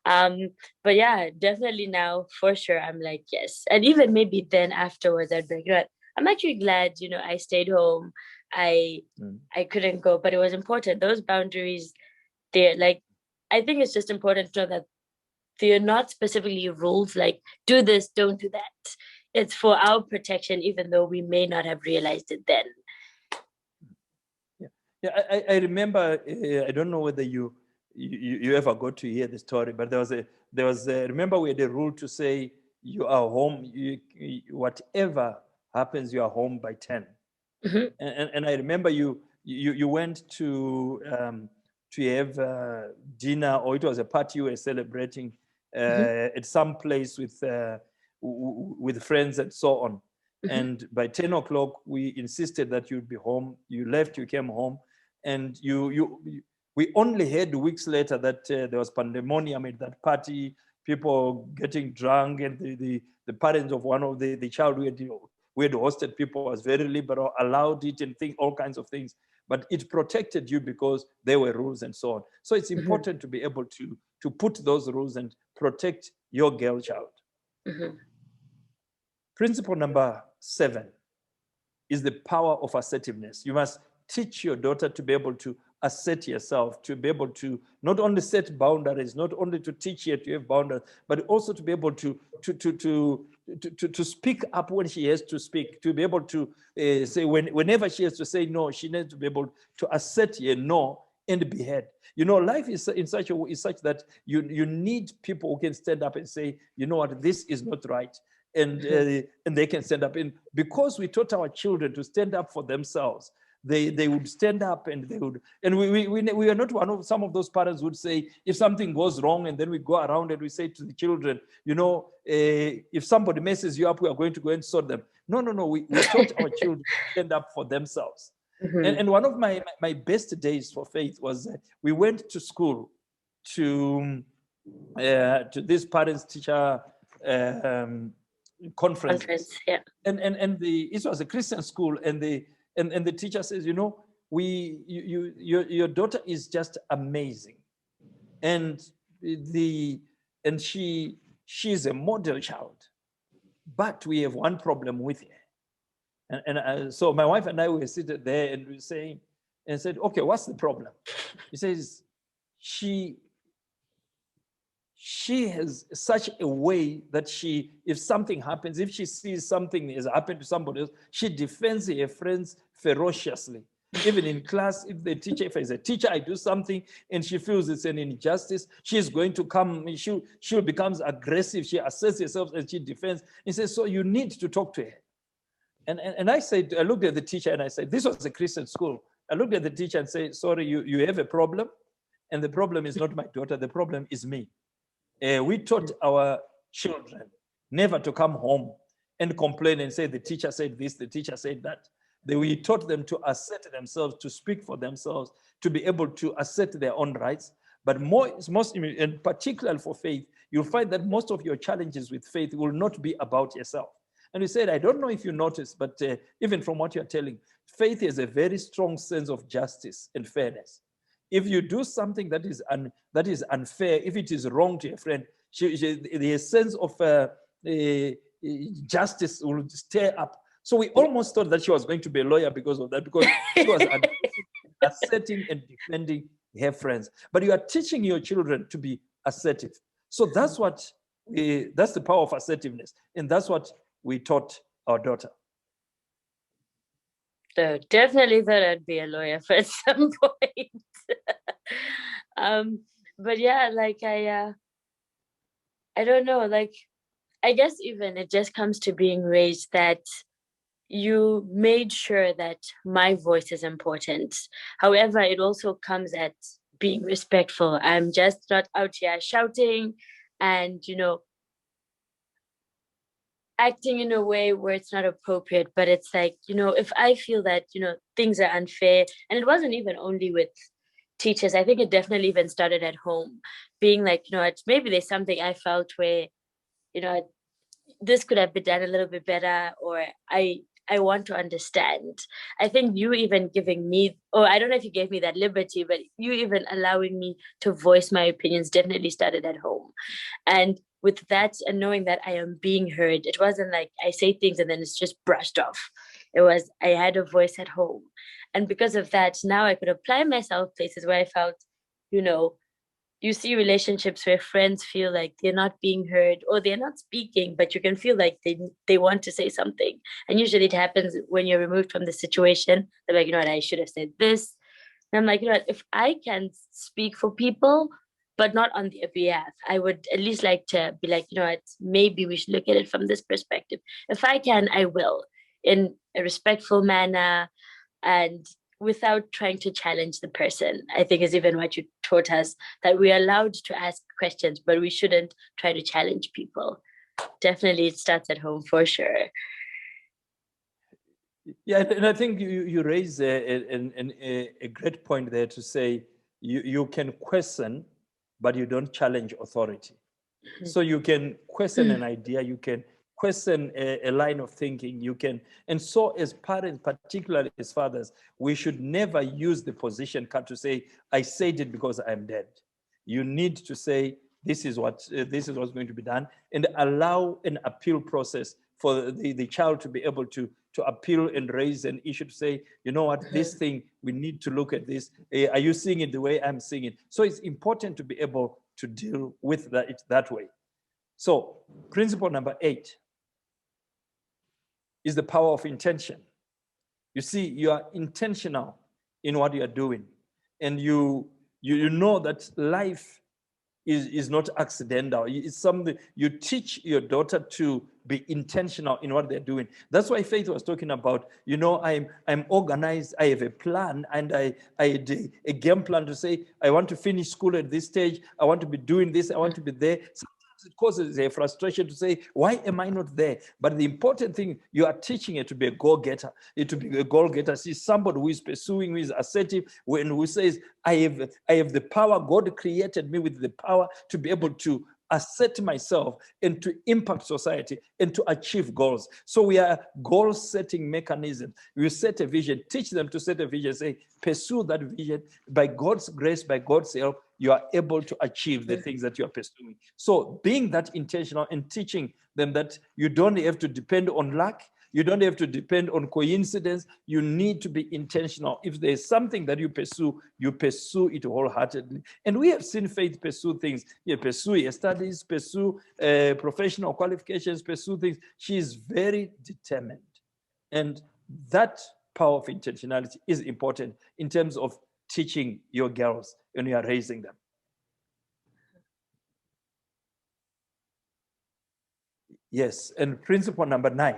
But yeah, definitely now for sure I'm like, yes. And even maybe then afterwards I'd be like, you know what, I'm actually glad, you know, I stayed home. I couldn't go, but it was important. Those boundaries, they're like, I think it's just important to know that they're not specifically rules like do this, don't do that. It's for our protection, even though we may not have realized it then. Yeah, I remember. I don't know whether you ever got to hear the story, but there was a remember we had a rule to say you are home. Whatever happens, you are home by 10. And I remember you you went to have dinner, or it was a party you were celebrating at some place with friends and so on. And by 10 o'clock, we insisted that you'd be home. You left, you came home, and we only heard weeks later that there was pandemonium at that party, people getting drunk, and the parents of one of the child we had hosted people was very liberal, allowed it and all kinds of things. But it protected you because there were rules and so on. So it's important to be able to put those rules and protect your girl child. Principle number 7 is the power of assertiveness. You must teach your daughter to be able to assert yourself, to be able to not only set boundaries, not only to teach her to have boundaries, but also to be able to speak up when she has to speak, to be able to say whenever she has to say no, she needs to be able to assert a no and be heard. You know, life is in such a way, is such that you need people who can stand up and say, you know what, this is not right. And they can stand up. And because we taught our children to stand up for themselves, they would stand up and they would, and we are not one of some of those parents would say, if something goes wrong, and then we go around and we say to the children, you know, if somebody messes you up, we are going to go and sort them. No, we taught our children to stand up for themselves. And one of my best days for faith was we went to school to this parents teacher conference. Yeah. And it was a Christian school, and the teacher says, you know, your daughter is just amazing, and she's a model child, but we have one problem with her. And so my wife and I were seated there, and we saying, and said, okay, what's the problem? He says, she has such a way that if something happens, if she sees something has happened to somebody else, she defends her friends ferociously. Even in class, if as a teacher, I do something and she feels it's an injustice, she's going to come, she becomes aggressive, she asserts herself and she defends. He says, so you need to talk to her. And I said, I looked at the teacher and I said, this was a Christian school. I looked at the teacher and said, sorry, you have a problem, and the problem is not my daughter, the problem is me. We taught our children never to come home and complain and say, the teacher said this, the teacher said that. We taught them to assert themselves, to speak for themselves, to be able to assert their own rights. But most, and particularly for faith, you'll find that most of your challenges with faith will not be about yourself. And we said, I don't know if you noticed, but even from what you're telling, faith has a very strong sense of justice and fairness. If you do something that is unfair, if it is wrong to a friend, the sense of justice will stir up. So we almost thought that she was going to be a lawyer because of that, because she was asserting and defending her friends. But you are teaching your children to be assertive. So that's the power of assertiveness, and that's what we taught our daughter. So definitely thought I'd be a lawyer at some point. But yeah, like I don't know, like I guess even it just comes to being raised that you made sure that my voice is important. However, it also comes at being respectful. I'm just not out here shouting and, you know, acting in a way where it's not appropriate. But it's like, you know, if I feel that, you know, things are unfair, and it wasn't even only with teachers, I think it definitely even started at home, being like, you know, maybe there's something I felt where, you know, this could have been done a little bit better, or I want to understand. I think you even giving me, or I don't know if you gave me that liberty, but you even allowing me to voice my opinions definitely started at home. And with that, and knowing that I am being heard, it wasn't like I say things and then it's just brushed off. It was, I had a voice at home. And because of that, now I could apply myself places where I felt, you know, you see relationships where friends feel like they're not being heard or they're not speaking, but you can feel like they want to say something. And usually it happens when you're removed from the situation. They're like, you know what, I should have said this. And I'm like, you know what, if I can speak for people, but not on their behalf, I would at least like to be like, you know what, maybe we should look at it from this perspective. If I can, I will, in a respectful manner, and without trying to challenge the person, I think is even what you taught us, that we're allowed to ask questions, but we shouldn't try to challenge people. Definitely it starts at home for sure. Yeah, and I think you raise a great point there to say you can question, but you don't challenge authority. So you can question an idea, you can question a line of thinking, you can, and so as parents, particularly as fathers, we should never use the position card to say, I said it because I'm dead. You need to say, this is what's going to be done, and allow an appeal process for the child to be able to appeal and raise an issue to say, you know what, this thing, we need to look at this. Are you seeing it the way I'm seeing it? So it's important to be able to deal with that way. So principle number 8 is the power of intention. You see, you are intentional in what you are doing, and you know that life is not accidental. It's something you teach your daughter to be intentional in what they're doing. That's why Faith was talking about, you know, I'm organized, I have a plan, and I had a game plan to say, I want to finish school at this stage, I want to be doing this, I want to be there. Sometimes it causes a frustration to say, why am I not there? But the important thing, you are teaching it to be a goal-getter. To be a goal-getter, see somebody who is pursuing, who is assertive, who says, I have the power. God created me with the power to be able to assert myself and to impact society and to achieve goals. So we are goal-setting mechanism. You set a vision, teach them to set a vision, say, pursue that vision. By God's grace, by God's help, you are able to achieve the things that you are pursuing. So being that intentional and teaching them that you don't have to depend on luck, you don't have to depend on coincidence. You need to be intentional. If there's something that you pursue it wholeheartedly. And we have seen Faith pursue things. You pursue your studies, pursue professional qualifications, pursue things. She is very determined. And that power of intentionality is important in terms of teaching your girls when you are raising them. Yes, and principle number 9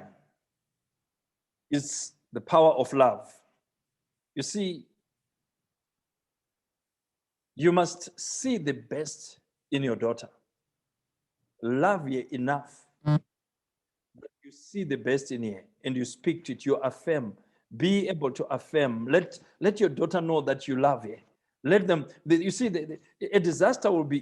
is the power of love. You see, you must see the best in your daughter. Love her enough. You see the best in her and you speak to it, you affirm. Be able to affirm. Let your daughter know that you love her. Let them, you see, a disaster will be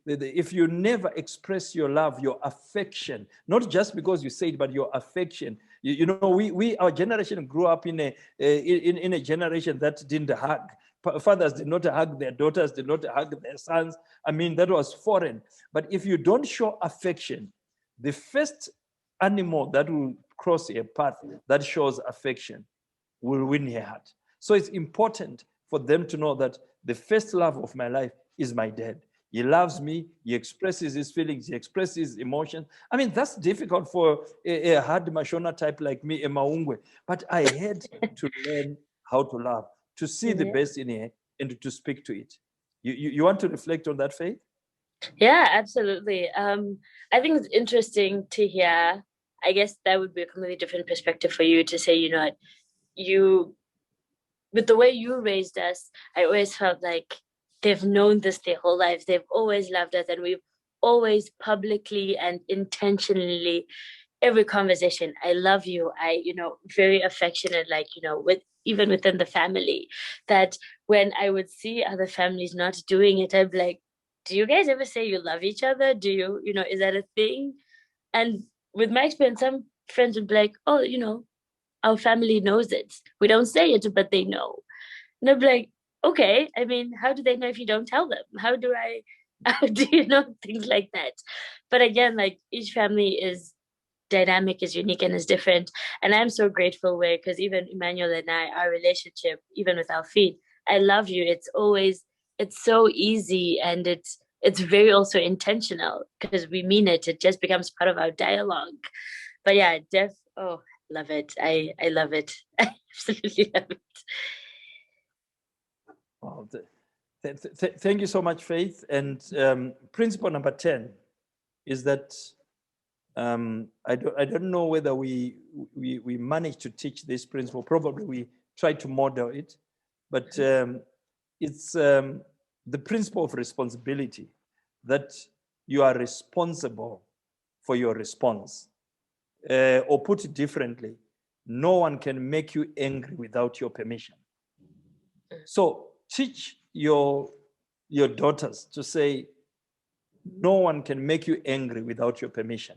if you never express your love, your affection, not just because you say it, but your affection. You know, our generation grew up in a generation that didn't hug. Fathers did not hug their daughters, did not hug their sons. I mean, that was foreign. But if you don't show affection, the first animal that will cross a path that shows affection will win her heart. So it's important for them to know that the first love of my life is my dad. He loves me. He expresses his feelings. He expresses his emotions. I mean, that's difficult for a hard Mashona type like me, a Maungwe. But I had to learn how to love, to see the best in her, and to speak to it. You want to reflect on that, Faith? Yeah, absolutely. I think it's interesting to hear. I guess that would be a completely different perspective for you to say, you know, with the way you raised us, I always felt like they've known this their whole lives. They've always loved us, and we've always publicly and intentionally, every conversation, I love you. Very affectionate, like, even within the family, that when I would see other families not doing it, I'd be like, do you guys ever say you love each other? Do you, is that a thing? And with my experience, some friends would be like, oh, our family knows it. We don't say it, but they know. And I'd be like, okay, I mean, how do they know if you don't tell them? How do you know things like that? But again, like, each family is dynamic, is unique, and is different. And I'm so grateful because even Emmanuel and I, our relationship, even with our feet, I love you. It's so easy, and it's very also intentional because we mean it. It just becomes part of our dialogue. But yeah, love it. I love it. I absolutely love it. Wow. Thank you so much, Faith. And principle number 10 is that I don't know whether we managed to teach this principle. Probably try to model it. But it's the principle of responsibility, that you are responsible for your response. Or put it differently, no one can make you angry without your permission. So teach your daughters to say, no one can make you angry without your permission.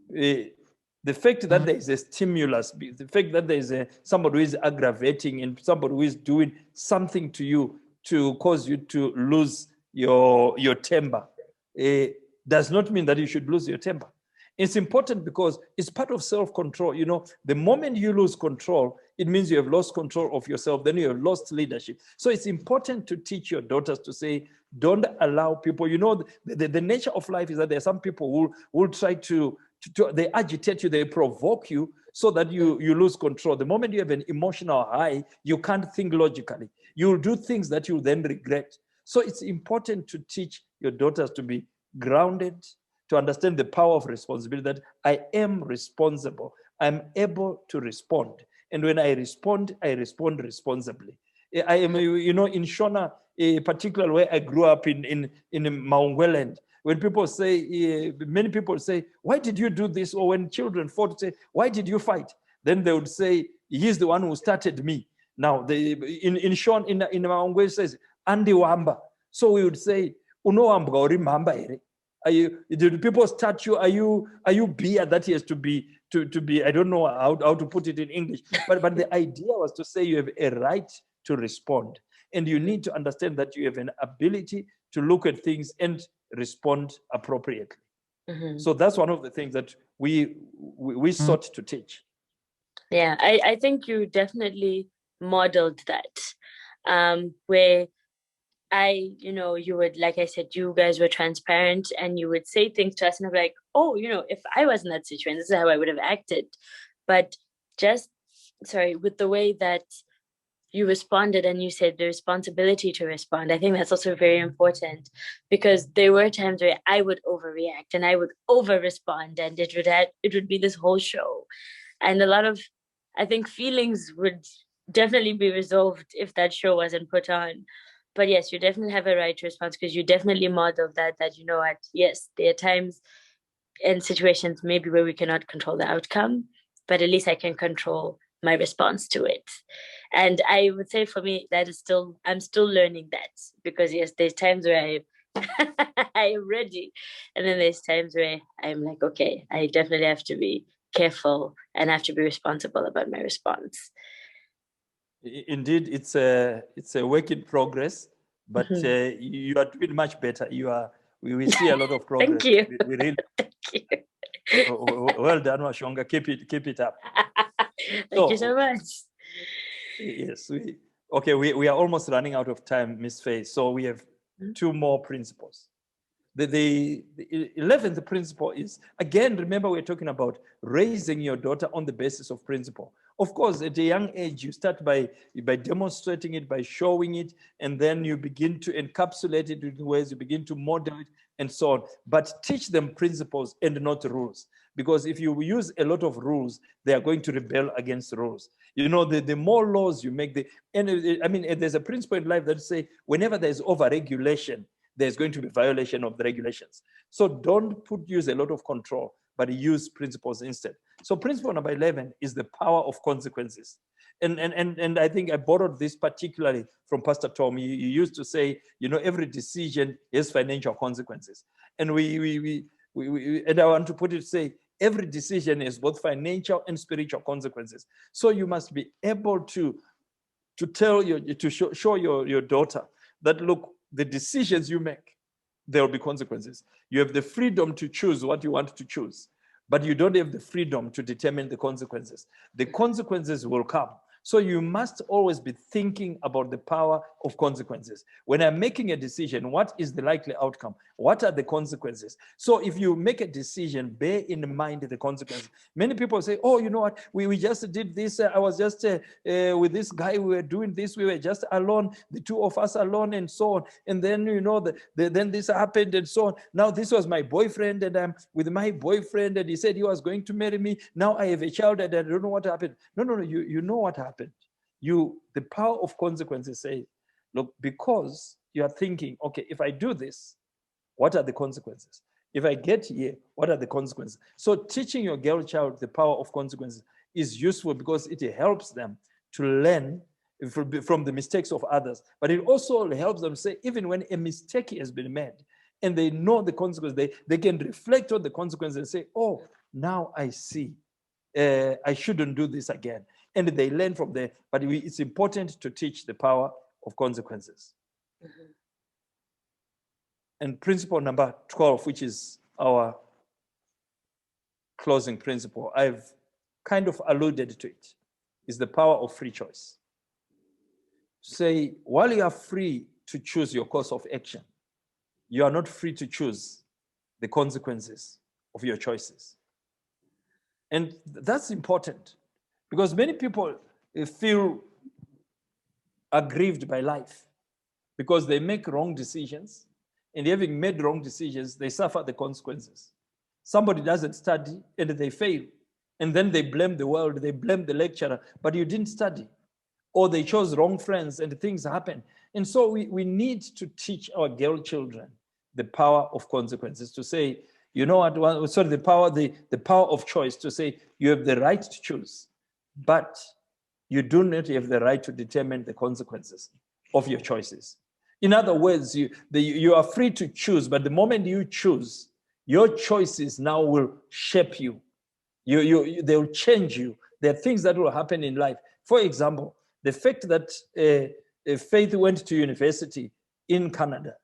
The fact that there is a stimulus, the fact that there is somebody who is aggravating and somebody who is doing something to you to cause you to lose your temper, does not mean that you should lose your temper. It's important because it's part of self-control. You know, the moment you lose control, it means you have lost control of yourself, then you have lost leadership. So it's important to teach your daughters to say, don't allow people, you know, the nature of life is that there are some people who will try to they agitate you, they provoke you so that you lose control. The moment you have an emotional high, you can't think logically. You'll do things that you'll then regret. So it's important to teach your daughters to be grounded, to understand the power of responsibility, that I am responsible. I'm able to respond. And when I respond responsibly. I am, you know, in Shona, particularly where I grew up in Maungweland, when people say, many people say, why did you do this? Or when children fought, say, why did you fight? Then they would say, he's the one who started me. Now, in Shona, in Maungwe says, Andy Wamba. So we would say, Uno Wamba ori mamba ere. Did people start you? Are you beer that he has to be I don't know how to put it in English, but the idea was to say you have a right to respond, and you need to understand that you have an ability to look at things and respond appropriately. Mm-hmm. So that's one of the things that we sought to teach. Yeah, I think you definitely modeled that, where you would, like I said, you guys were transparent and you would say things to us and I'm like, oh, if I was in that situation, this is how I would have acted. But with the way that you responded and you said the responsibility to respond, I think that's also very important, because there were times where I would overreact and I would over respond and it would be this whole show. And a lot of, I think, feelings would definitely be resolved if that show wasn't put on. But yes, you definitely have a right to respond, because you definitely modeled that, you know what, yes, there are times and situations maybe where we cannot control the outcome, but at least I can control my response to it. And I would say for me, I'm still learning that, because yes, there's times where I am ready. And then there's times where I'm like, okay, I definitely have to be careful and have to be responsible about my response. Indeed, it's a work in progress, but you are doing much better. We see a lot of progress. Thank you. We really, thank you. Well done, Washonga. Keep it up. Thank you so much. Yes, we are almost running out of time, Ms. Faye. So we have two more principles. The 11th principle is, again, remember we're talking about raising your daughter on the basis of principle. Of course, at a young age, you start by demonstrating it, by showing it, and then you begin to encapsulate it in ways, you begin to model it, and so on. But teach them principles and not rules. Because if you use a lot of rules, they are going to rebel against rules. You know, the more laws you make, there's a principle in life that say, whenever there's over-regulation, there's going to be violation of the regulations. So don't use a lot of control, but use principles instead. So principle number 11 is the power of consequences. And I think I borrowed this particularly from Pastor Tom. He used to say, every decision has financial consequences. And and I want to put it, say, every decision has both financial and spiritual consequences. So you must be able to show your daughter that, look, the decisions you make, there will be consequences. You have the freedom to choose what you want to choose, but you don't have the freedom to determine the consequences. The consequences will come. So you must always be thinking about the power of consequences. When I'm making a decision, what is the likely outcome? What are the consequences? So if you make a decision, bear in mind the consequences. Many people say, oh, you know what? We just did this. I was just with this guy. We were doing this. We were just alone, the two of us alone, and so on. And then, then this happened and so on. Now this was my boyfriend, and I'm with my boyfriend, and he said he was going to marry me. Now I have a child, and I don't know what happened. No, you know what happened. the power of consequences say, look, because you are thinking, okay, if I do this, what are the consequences? If I get here, what are the consequences? So teaching your girl child the power of consequences is useful because it helps them to learn from the mistakes of others. But it also helps them say, even when a mistake has been made and they know the consequences, they can reflect on the consequences and say, oh, now I see. I shouldn't do this again. And they learn from there. But it's important to teach the power of consequences. Mm-hmm. And principle number 12, which is our closing principle, I've kind of alluded to it, is the power of free choice. Say, while you are free to choose your course of action, you are not free to choose the consequences of your choices. And that's important because many people feel aggrieved by life because they make wrong decisions, and having made wrong decisions, they suffer the consequences. Somebody doesn't study and they fail, and then they blame the world, they blame the lecturer, but you didn't study. Or they chose wrong friends and things happen. And so we need to teach our girl children the power of consequences, to say, you know what, sorry, the power of choice, to say you have the right to choose, but you do not have the right to determine the consequences of your choices. In other words, you are free to choose, but the moment you choose, your choices now will shape you. They will change you. There are things that will happen in life. For example, the fact that Faith went to university in Canada,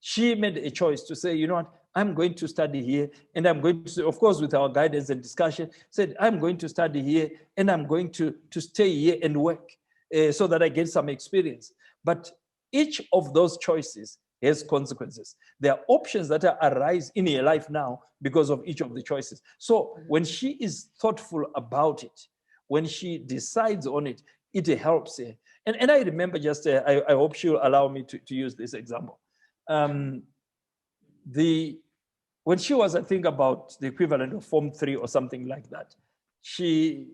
she made a choice to say, you know what, I'm going to study here, and I'm going to, of course, with our guidance and discussion, said, I'm going to study here, and I'm going to stay here and work so that I get some experience. But each of those choices has consequences. There are options that arise in her life now because of each of the choices. So when she is thoughtful about it, when she decides on it, it helps her. And I remember just, I hope she'll allow me to use this example. When she was, I think, about the equivalent of Form 3 or something like that, we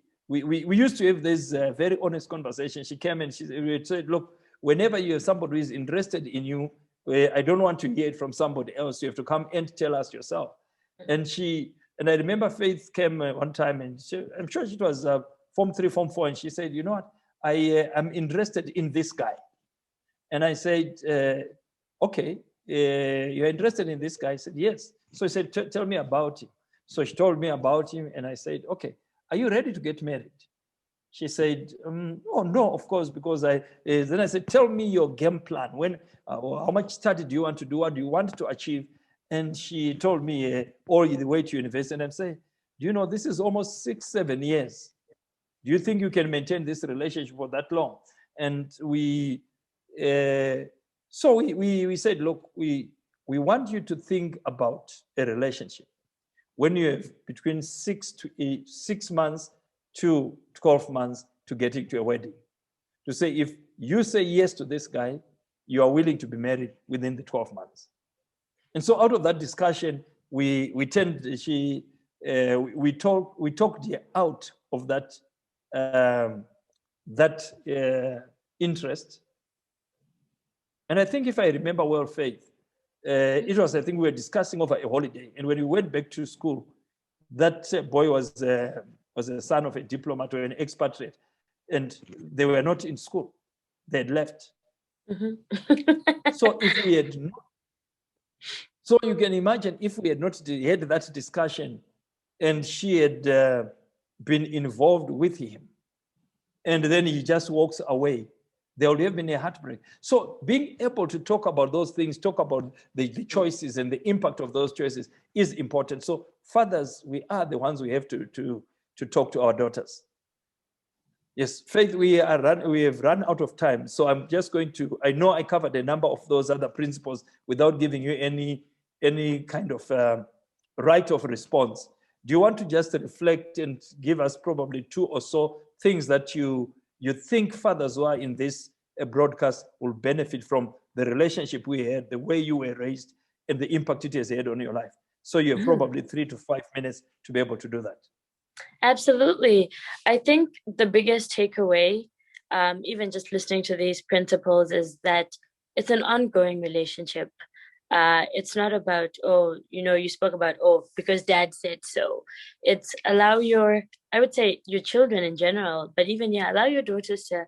used to have this very honest conversation. She came and she said, look, whenever you have somebody who is interested in you, I don't want to hear it from somebody else. You have to come and tell us yourself. And I remember Faith came one time, and I'm sure it was Form 3, Form 4, and she said, you know what, I am interested in this guy. And I said, okay, you're interested in this guy? I said, yes. So he said, tell me about him. So she told me about him, and I said, okay, are you ready to get married? She said, oh, no, of course, because then I said, tell me your game plan. How much study do you want to do? What do you want to achieve? And she told me all the way to university. And I said, do you know, this is almost 6-7 years. Do you think you can maintain this relationship for that long? And so we said, look, we want you to think about a relationship when you have between 6 months to 12 months to getting to a wedding. To say, if you say yes to this guy, you are willing to be married within the 12 months. And so out of that discussion, we talked her out of that interest. And I think, if I remember well, Faith, it was, I think we were discussing over a holiday. And when we went back to school, that boy was a son of a diplomat or an expatriate, and they were not in school. They had left. Mm-hmm. So if we had not, so you can imagine, if we had not had that discussion and she had been involved with him, and then he just walks away, there would have been a heartbreak. So being able to talk about those things, talk about the choices and the impact of those choices is important. So fathers, we are the ones we have to talk to our daughters. Yes, Faith, we have run out of time. So I'm just going to, I know I covered a number of those other principles without giving you any kind of right of response. Do you want to just reflect and give us probably 2 or so things that you think fathers who are in this broadcast will benefit from the relationship we had, the way you were raised, and the impact it has had on your life? So you have probably 3 to 5 minutes to be able to do that. Absolutely. I think the biggest takeaway even just listening to these principles, is that it's an ongoing relationship. It's not about, oh, you spoke about, oh, because dad said so. It's allow I would say your children in general, but even, allow your daughters to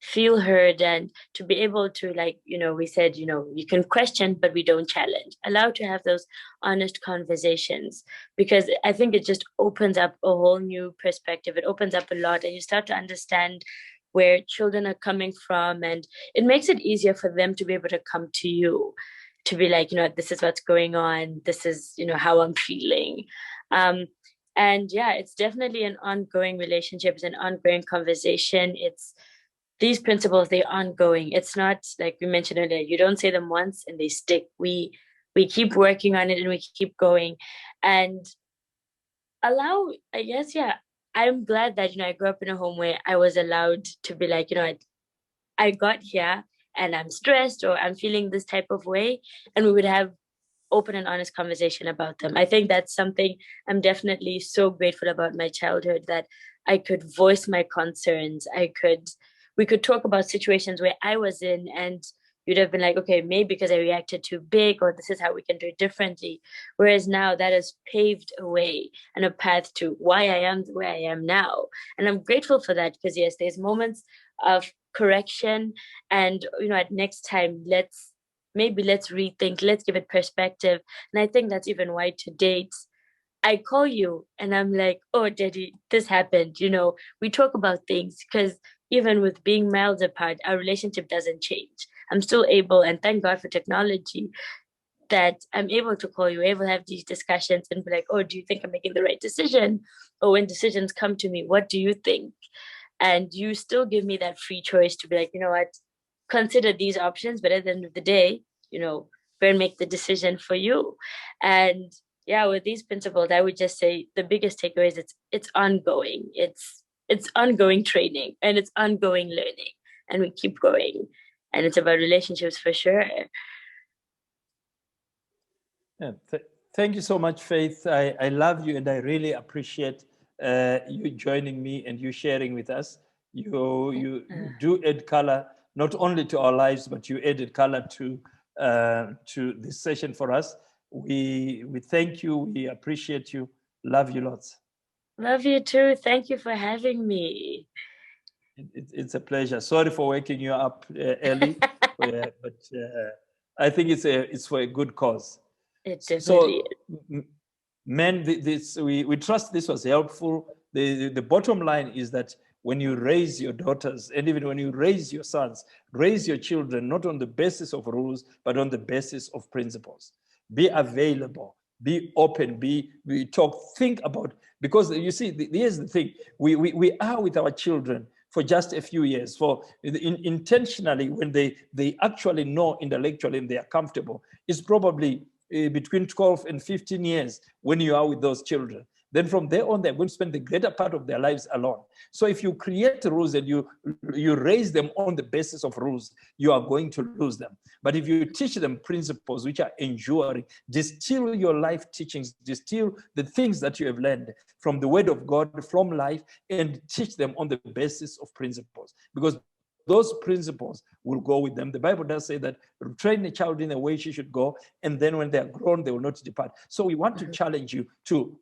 feel heard and to be able to, like, we said, you can question, but we don't challenge. Allow to have those honest conversations, because I think it just opens up a whole new perspective. It opens up a lot, and you start to understand where children are coming from, and it makes it easier for them to be able to come to you, to be like, this is what's going on, this is, how I'm feeling. And yeah, it's definitely an ongoing relationship, it's an ongoing conversation. It's these principles, they're ongoing. It's not like we mentioned earlier, you don't say them once and they stick. We keep working on it, and we keep going, and allow, I guess, I'm glad that, I grew up in a home where I was allowed to be like, I got here and I'm stressed, or I'm feeling this type of way, and we would have open and honest conversation about them. I think that's something I'm definitely so grateful about my childhood, that I could voice my concerns. We could talk about situations where I was in, and you'd have been like, okay, maybe because I reacted too big, or this is how we can do it differently. Whereas now that has paved a way and a path to why I am where I am now. And I'm grateful for that, because yes, there's moments of correction, and at next time, let's rethink, let's give it perspective. And I think that's even why to date, I call you and I'm like, oh, Daddy, this happened. We talk about things, because even with being miles apart, our relationship doesn't change. I'm still able, and thank God for technology, that I'm able to call you, able to have these discussions and be like, oh, do you think I'm making the right decision? Or when decisions come to me, what do you think? And you still give me that free choice to be like, you know what, consider these options, but at the end of the day, go and make the decision for you. And yeah, with these principles, I would just say the biggest takeaway is it's ongoing. It's ongoing training, and it's ongoing learning, and we keep going. And it's about relationships for sure. Yeah, thank you so much, Faith. I love you, and I really appreciate you joining me and you sharing with us. You do add color not only to our lives, but you added color to this session for us. We thank you. We appreciate you. Love you lots. Love you too. Thank you for having me. It's a pleasure. Sorry for waking you up early, but I think it's for a good cause. It definitely is. Men, we trust this was helpful. The bottom line is that when you raise your daughters, and even when you raise your sons, raise your children not on the basis of rules, but on the basis of principles. Be available, be open, be talk, think about, because you see, here's the thing, we are with our children for just a few years, for intentionally, when they actually know intellectually and they are comfortable, it's probably between 12 and 15 years when you are with those children. Then from there on, they're going to spend the greater part of their lives alone. So if you create rules and you raise them on the basis of rules, you are going to lose them. But if you teach them principles which are enduring, distill your life teachings, distill the things that you have learned from the word of God, from life, and teach them on the basis of principles. Because those principles will go with them. The Bible does say that train a child in the way she should go, and then when they're grown, they will not depart. So we want to challenge you to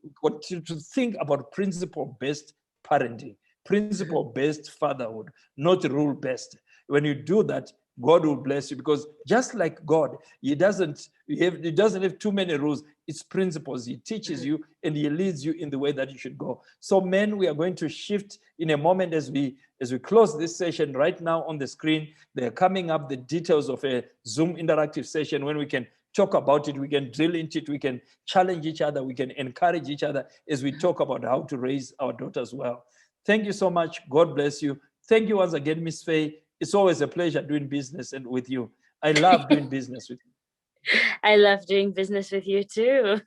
think about principle-based parenting, principle-based fatherhood, not rule-based. When you do that, God will bless you, because just like God, he doesn't have too many rules. It's principles. He teaches you and he leads you in the way that you should go. So men, we are going to shift in a moment as we close this session. Right now on the screen, they're coming up the details of a Zoom interactive session when we can talk about it, we can drill into it, we can challenge each other, we can encourage each other as we talk about how to raise our daughters well. Thank you so much. God bless you. Thank you once again, Miss Faye. It's always a pleasure doing business and with you. I love doing business with you. I love doing business with you too.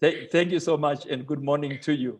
Thank you so much, and good morning to you.